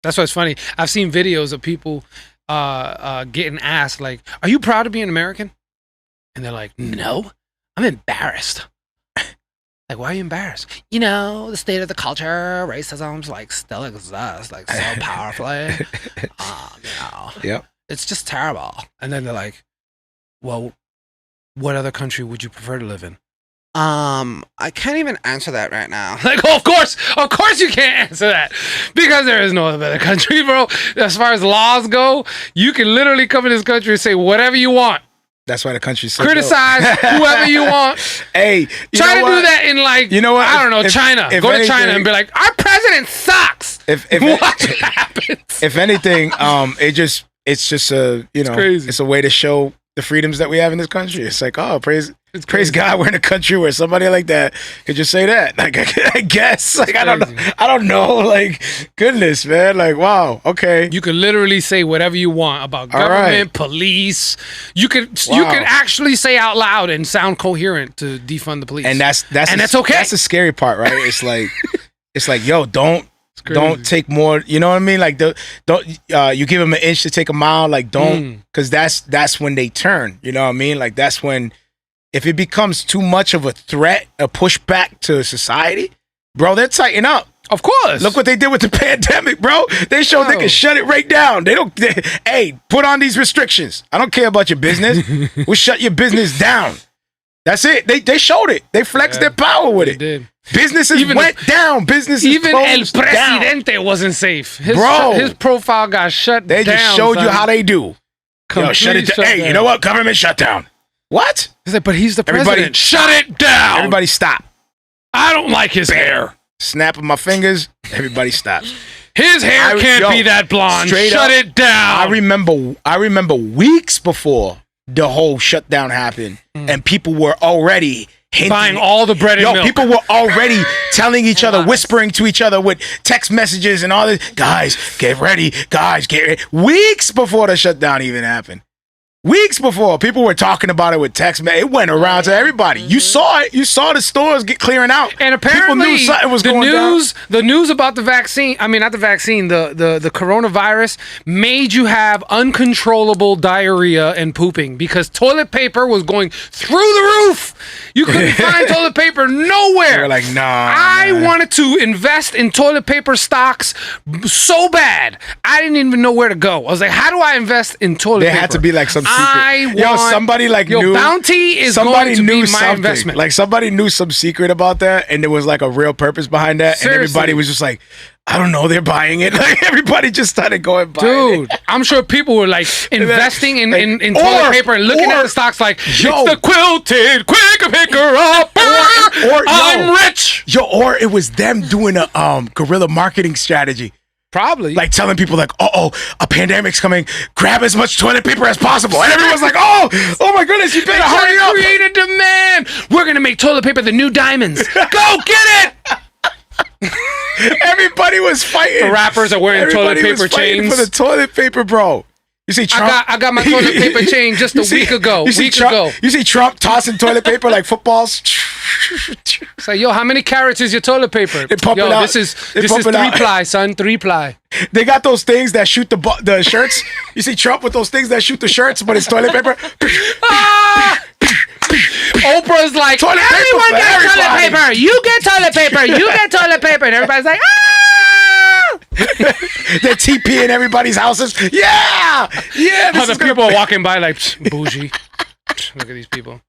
That's why it's funny. I've seen videos of people getting asked, like, are you proud to be an American? And they're like, no, I'm embarrassed. Like, why are you embarrassed? You know, the state of the culture, racism's like still exists, like so powerfully. Yep. It's just terrible. And then they're like, well, what other country would you prefer to live in? I can't even answer that right now. Like, oh, of course you can't answer that, because there is no other country, bro. As far as laws go, you can literally come in this country and say whatever you want. That's why the country's so criticize whoever you want. Hey, try to do that in, like, you know what? I don't know, China. Go to China and be like, our president sucks. Watch what happens. If anything, it's just a, you know, it's a way to show the freedoms that we have in this country. It's like, oh, praise God, we're in a country where somebody like that could just say that. Like, I guess, like, I don't know, like, goodness, man, like, wow, okay. You could literally say whatever you want about government, police. You could actually say out loud and sound coherent to defund the police, and that's okay. That's the scary part, right? It's like, yo, don't take more, you know what I mean? Like, don't you give them an inch to take a mile, like, don't, because that's when they turn, you know what I mean? Like, that's when, if it becomes too much of a threat, a pushback to society, bro, they're tighten up. Of course. Look what they did with the pandemic, bro. They showed they can shut it right down. Hey, put on these restrictions. I don't care about your business. We'll shut your business down. That's it. They showed it. They flexed their power with it. Did. Businesses went down. Businesses even El Presidente down. Wasn't safe. His profile got shut down. They just showed you how they do. Yo, shut it down. Hey, you know what? Government shutdown. What? He's like, but he's the president. Everybody, shut it down. Everybody stop. I don't like his hair. Snapping my fingers. Everybody stops. His hair can't be that blonde. Shut it down. I remember weeks before the whole shutdown happened, and people were already buying all the bread and milk. People were already telling each other, whispering to each other with text messages and all this. Guys, get ready. Guys, get ready. Weeks before the shutdown even happened. Weeks before, people were talking about it with text. It went around to everybody. You saw it. You saw the stores get clearing out. And apparently, people knew something was going down. The news about the vaccine, I mean, not the vaccine, the coronavirus made you have uncontrollable diarrhea and pooping because toilet paper was going through the roof. You couldn't find toilet paper nowhere. They were like, nah. I wanted to invest in toilet paper stocks so bad. I didn't even know where to go. I was like, how do I invest in toilet paper? There had to be like some secret. Somebody knew. Bounty is going to be my investment. Like somebody knew some secret about that, and there was like a real purpose behind that, and everybody was just like, I don't know, they're buying it. Like everybody just started going buying it. I'm sure people were like investing in toilet paper and looking at the stocks like, it's the quilted quick picker up. I'm rich. Or it was them doing a guerrilla marketing strategy. Probably. Like telling people like, a pandemic's coming, grab as much toilet paper as possible. And everyone's like, oh my goodness, you better hurry up. Create a demand. We're going to make toilet paper the new diamonds. Go get it. Everybody was fighting. The rappers are wearing toilet paper chains. For the toilet paper, bro. You see Trump? I got my toilet paper chain just a week ago. You see Trump tossing toilet paper like footballs? It's like, yo, how many carats is your toilet paper? This is 3-ply, son. 3-ply. They got those things that shoot the shirts. You see Trump with those things that shoot the shirts, but it's toilet paper. Oprah's like, everyone gets toilet paper. You get toilet paper. You get toilet paper. And everybody's like, They're TPing everybody's houses. Yeah. Other people are walking by like, bougie. Look at these people.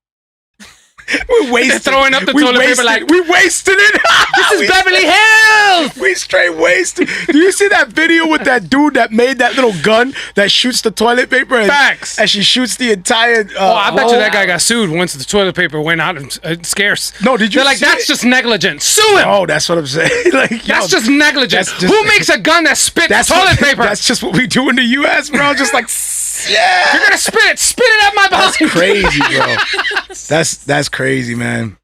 We're wasting. They're throwing up the toilet paper like, we wasted it. This is Beverly Hills. We straight wasted. Do you see that video with that dude that made that little gun that shoots the toilet paper? Facts. And she shoots the entire. I bet you that guy got sued once the toilet paper went out and scarce. No, did you? They're like, that's just negligent. Sue him. Oh, that's what I'm saying. Like, that's just negligent. Who makes a gun that spits toilet paper? That's just what we do in the U.S., bro. Just like, yeah. You're gonna spit it at my body. That's crazy, bro. That's crazy, man.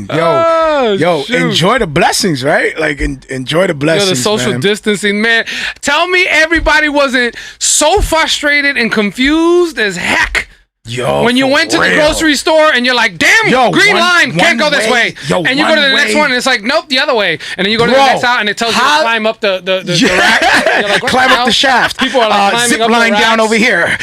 Yo, enjoy the blessings, right? Like, enjoy the blessings. The social distancing, man. Tell me everybody wasn't so frustrated and confused as heck Yo, when you went to the grocery store and you're like, damn, green line, can't go this way. And you go to the next one and it's like, nope, the other way. And then you go to the next out and it tells you to climb up the rack. You're like, climb up the shaft. People are like climbing zip up line the down over here.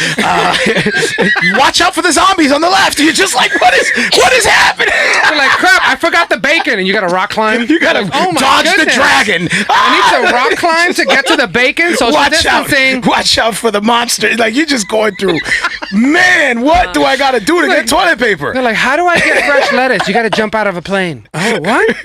Watch out for the zombies on the left. You're just like, what is happening? You're like, crap, I forgot the bacon. And you got to rock climb. You got to dodge the dragon. I need to rock climb to get to the bacon. So watch out for the monster. Like, you're just going through, man, what do I got to do to get toilet paper? They're like, how do I get fresh lettuce? You got to jump out of a plane. Oh, what?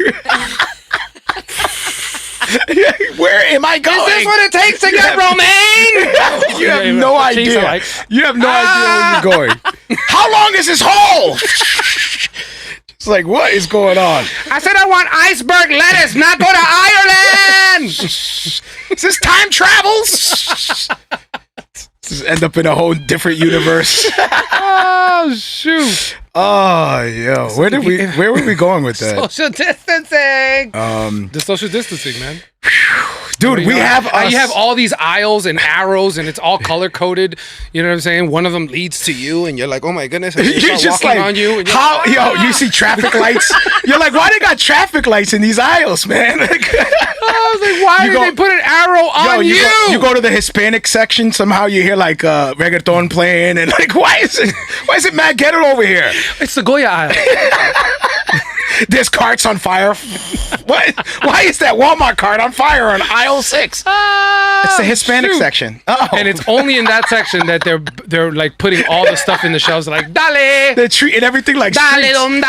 Where am I going? Is this what it takes to get romaine? You have no idea. You have no idea where you're going. How long is this hole? It's like, what is going on? I said I want iceberg lettuce, not go to Ireland. Is this time travels? Just end up in a whole different universe. Oh shoot! Oh yo, where were we going with that? Social distancing. The social distancing, man. Dude, you have all these aisles and arrows, and it's all color coded. You know what I'm saying? One of them leads to you, and you're like, "Oh my goodness!" And you're just like, on you. And how? You see traffic lights? You're like, why they got traffic lights in these aisles, man? I was like, why did they put an arrow on you? You go to the Hispanic section. Somehow you hear like reggaeton playing, and like, why is it Matt Ghetto over here? It's the Goya aisle. There's carts on fire. What? Why is that Walmart cart on fire on aisle 6? It's the Hispanic section. Oh, and it's only in that section that they're like putting all the stuff in the shelves. Like, dale, they're treating everything like dale, streets. Dale. You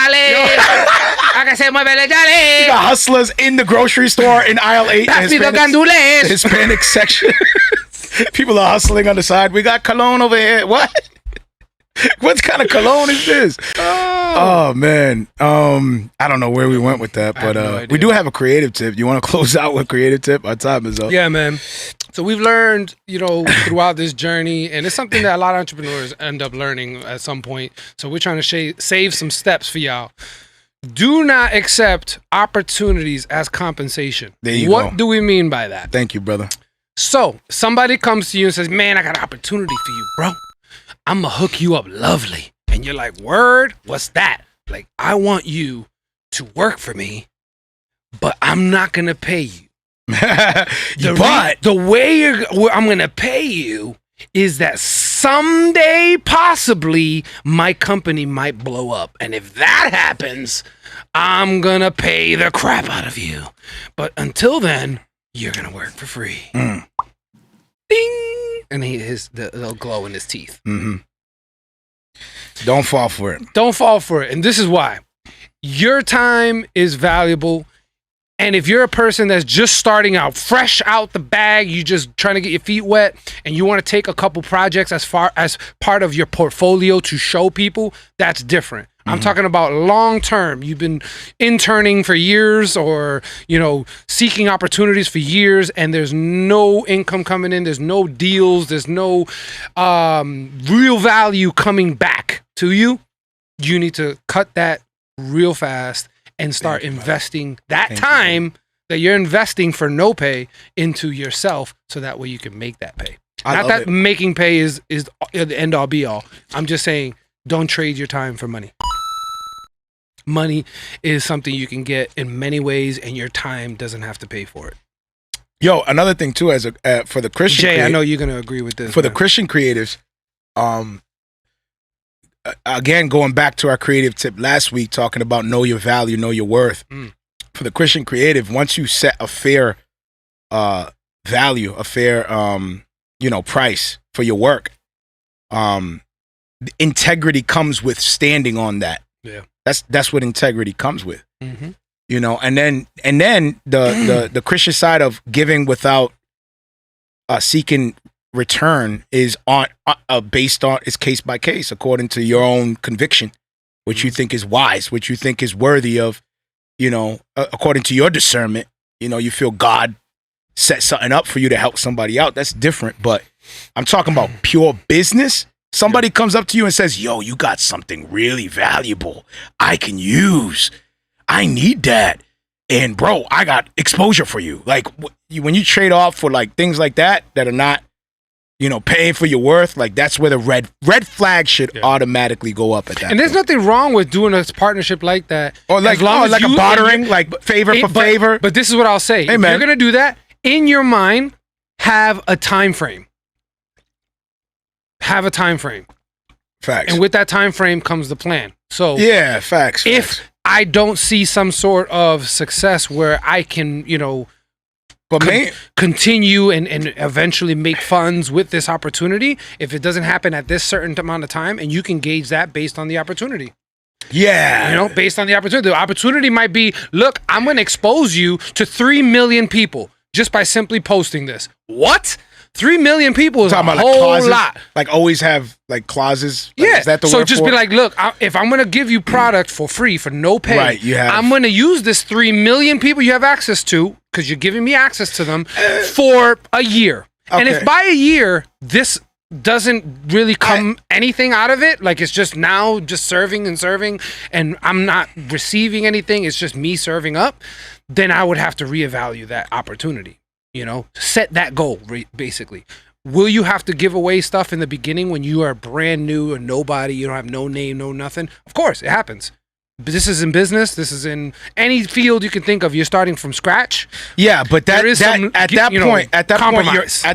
got hustlers in the grocery store in aisle 8. The Hispanic section. People are hustling on the side. We got cologne over here. What? What kind of cologne is this? Oh man. I don't know where we went with that, but we do have a creative tip. You want to close out with creative tip? Our time is up. Yeah, man. So we've learned, throughout this journey, and it's something that a lot of entrepreneurs end up learning at some point. So we're trying to save some steps for y'all. Do not accept opportunities as compensation. There you go. What do we mean by that? Thank you, brother. So somebody comes to you and says, man, I got an opportunity for you, bro. I'm going to hook you up lovely. And you're like, word? What's that? Like, I want you to work for me, but I'm not going to pay you. The way I'm going to pay you is that someday, possibly, my company might blow up. And if that happens, I'm going to pay the crap out of you. But until then, you're going to work for free. Mm. Ding! And they'll glow in his teeth. Mm-hmm. Don't fall for it. Don't fall for it. And this is why. Your time is valuable. And if you're a person that's just starting out, fresh out the bag, you just trying to get your feet wet, and you want to take a couple projects as far as part of your portfolio to show people, that's different. I'm talking about long term. You've been interning for years or, seeking opportunities for years, and there's no income coming in. There's no deals. There's no real value coming back to you. You need to cut that real fast and start investing that time that you're investing for no pay into yourself, so that way you can make that pay. Not that making pay is the end all be all. I'm just saying, don't trade your time for money. Money is something you can get in many ways, and your time doesn't have to pay for it. Yo, another thing too, as for the Christian, Jay, I know you're gonna agree with this. For the Christian creatives, again, going back to our creative tip last week, talking about know your value, know your worth. For the Christian creative, once you set a fair value, a fair price for your work, integrity comes with standing on that. Yeah. That's what integrity comes with. Mm-hmm. And then the Christian side of giving without seeking return is based on, it's case by case according to your own conviction, which you think is wise, which you think is worthy of, according to your discernment. You feel God set something up for you to help somebody out. That's different. But I'm talking about pure business. Somebody comes up to you and says, yo, you got something really valuable I can use. I need that. And bro, I got exposure for you. Like when you trade off for like things like that are not paying for your worth, like that's where the red flag should automatically go up at that. And there's nothing wrong with doing a partnership like that, or like a bartering, like favor for favor. But this is what I'll say: if you're gonna do that, in your mind, have a time frame. Have a time frame. Facts. And with that time frame comes the plan. So facts. If I don't see some sort of success where I can, continue and eventually make funds with this opportunity, if it doesn't happen at this certain amount of time, and you can gauge that based on the opportunity. Yeah. Based on the opportunity. The opportunity might be, look, I'm going to expose you to 3 million people just by simply posting this. What? 3 million people is a whole lot. Like always have like clauses. Like, yeah. Is that the so word just for be it? like, look, if I'm going to give you product for free, for no pay, right, I'm going to use this 3 million people you have access to, because you're giving me access to them, for a year. Okay. And if by a year, this doesn't really come anything out of it, like it's just now just serving, and I'm not receiving anything, it's just me serving up, then I would have to reevaluate that opportunity. Set that goal, basically. Will you have to give away stuff in the beginning when you are brand new and nobody, you don't have no name, no nothing? Of course, it happens. But this is in business. This is in any field you can think of. You're starting from scratch. Yeah, but at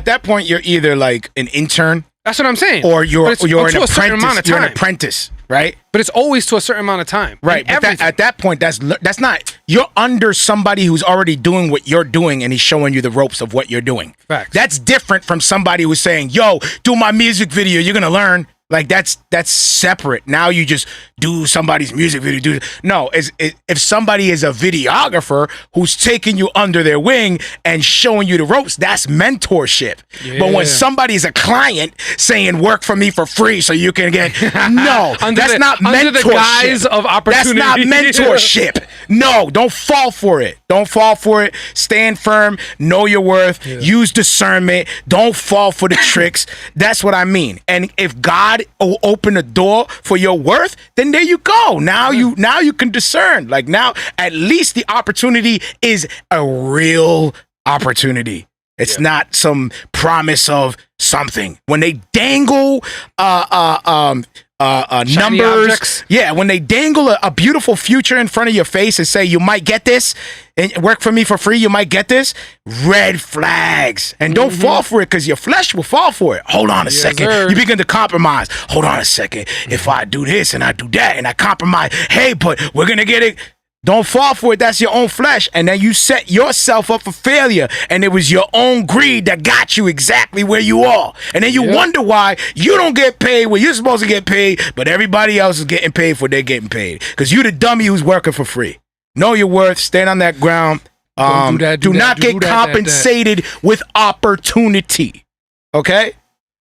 that point, you're either like an intern. That's what I'm saying. Or you're an apprentice. You're an apprentice, right? But it's always to a certain amount of time. Right. But at that point, that's not. You're under somebody who's already doing what you're doing, and he's showing you the ropes of what you're doing. Facts. That's different from somebody who's saying, "Yo, do my music video. You're gonna learn." Like that's separate. Now you just do somebody's music video. If somebody is a videographer who's taking you under their wing and showing you the ropes, that's mentorship. Yeah. But when somebody is a client saying work for me for free so you can get that's not mentorship. Under the guise of opportunity. That's not mentorship. No, don't fall for it. Don't fall for it. Stand firm. Know your worth. Yeah. Use discernment. Don't fall for the tricks. That's what I mean. And if God will open the door for your worth, then there you go. Now you can discern. Like now, at least the opportunity is a real opportunity. It's not some promise of something. When they dangle numbers, objects. When they dangle a beautiful future in front of your face and say you might get this and work for me for free, you might get this, red flags. And don't fall for it, because your flesh will fall for it. Hold on a second. Sir. You begin to compromise. Hold on a second. If I do this and I do that and I compromise, hey, but we're gonna get it. Don't fall for it. That's your own flesh. And then you set yourself up for failure. And it was your own greed that got you exactly where you are. And then you wonder why you don't get paid when you're supposed to get paid, but everybody else is getting paid for they're getting paid. Because you the dummy who's working for free. Know your worth. Stand on that ground. Do not get compensated with opportunity. Okay?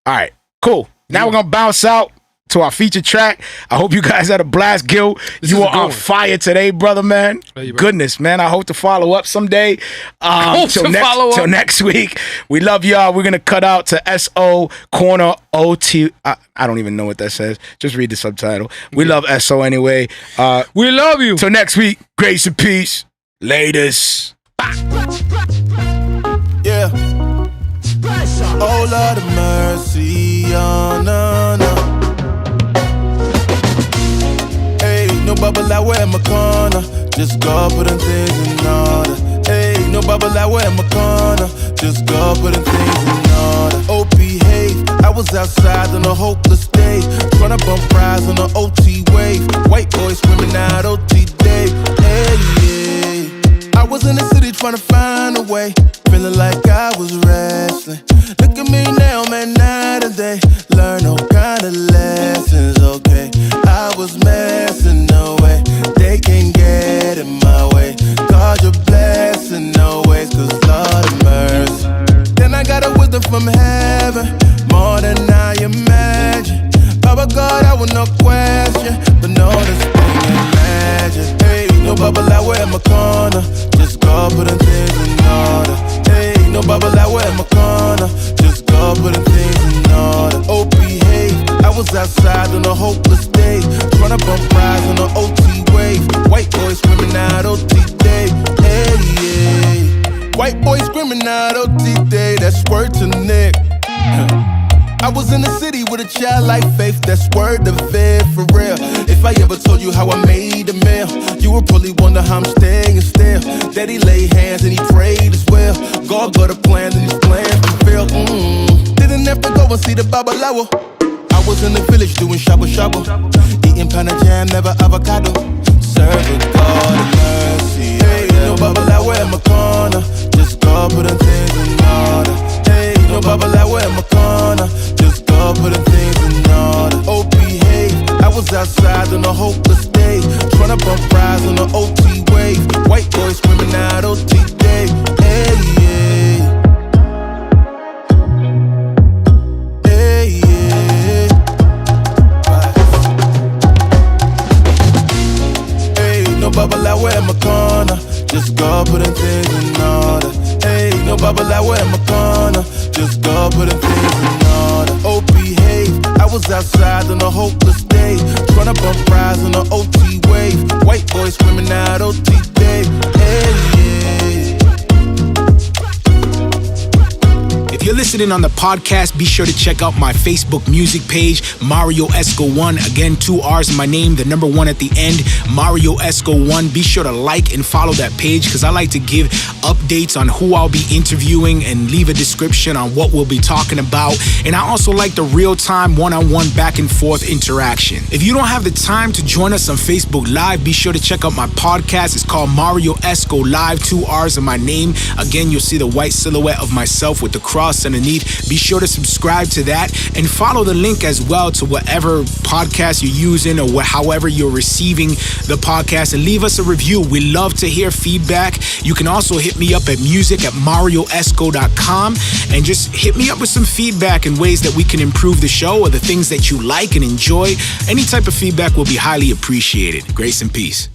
All right. Cool. Now we're going to bounce out to our featured track. I hope you guys had a blast. Gil, you were on fire today, brother, man. Goodness, man. I hope to follow up someday. Till next week. We love y'all. We're going to cut out to SO Corner OT. I don't even know what that says. Just read the subtitle. We love SO anyway. We love you. Till next week. Grace and peace. Latest. Yeah. Oh, Lord of mercy. Oh, no. No bubble I wear in my corner. Just go put them things in order. Hey, no bubble I wear in my corner. Just go put them things in order. Oh, behave. I was outside on a hopeless day, tryna bump rides on an OT wave. White boys screaming out OT day. Hey, yeah. I was in the city tryna find a way, feeling like I was wrestling. Look at me now, man, night and day. Learn all kind of lessons, okay. I was messing, no way. They can't get in my way. God, you're blessing, no ways, cause Lord of mercy. Then I got a wisdom from heaven, more than I imagine. Baba God, I will not question, but know this thing imagine. Hey, no bubble I wear in my corner. Just go put them things in order. Hey, no bubble I wear in my corner. Just go put them things in order. Oh, behave. I was outside on a hopeless day, tryna bump rides on an OT wave. White boys screaming out OT day. Hey, yeah. White boys screaming out OT day. That's word to Nick. in the city with a childlike faith, that's word of faith for real. If I ever told you how I made a meal, you would probably wonder how I'm staying still. Daddy laid hands and he prayed as well. God got a plan and his plans fulfilled. Didn't have to go and see the Babalawo. I was in the village doing shabu shabu, eating panna jam, never avocado. Serving God of mercy. Hey, no Babalawo in my corner, just God putting things in order. Hey, no Babalawo in my corner, just God putting things in order. Oh, behave. I was outside on a hopeless day, tryna bump rides on the OT wave. White boys screaming out OT day. Hey, yeah. Hey, yeah. Hey, no Babalawo in my corner, just God putting things in order. Hey, no Babalawo in my corner, just God putting things in order. Oh, behave. I was outside on a hopeless day, tryna bump rides on the OT wave. White boys screaming out OT day. Hey, yeah. If you're listening on the podcast, be sure to check out my Facebook music page, Marrio Esco 1. Again, 2 R's in my name, the number 1 at the end, Marrio Esco 1. Be sure to like and follow that page because I like to give updates on who I'll be interviewing and leave a description on what we'll be talking about. And I also like the real-time one-on-one back and forth interaction. If you don't have the time to join us on Facebook Live, be sure to check out my podcast. It's called Marrio Esco Live, 2 R's in my name. Again, you'll see the white silhouette of myself with the cross underneath. Be sure to subscribe to that and follow the link as well to whatever podcast you're using or however you're receiving the podcast, and leave us a review. We love to hear feedback. You can also hit me up at music@marrioesco.com and just hit me up with some feedback and ways that we can improve the show or the things that you like and enjoy. Any type of feedback will be highly appreciated. Grace and peace.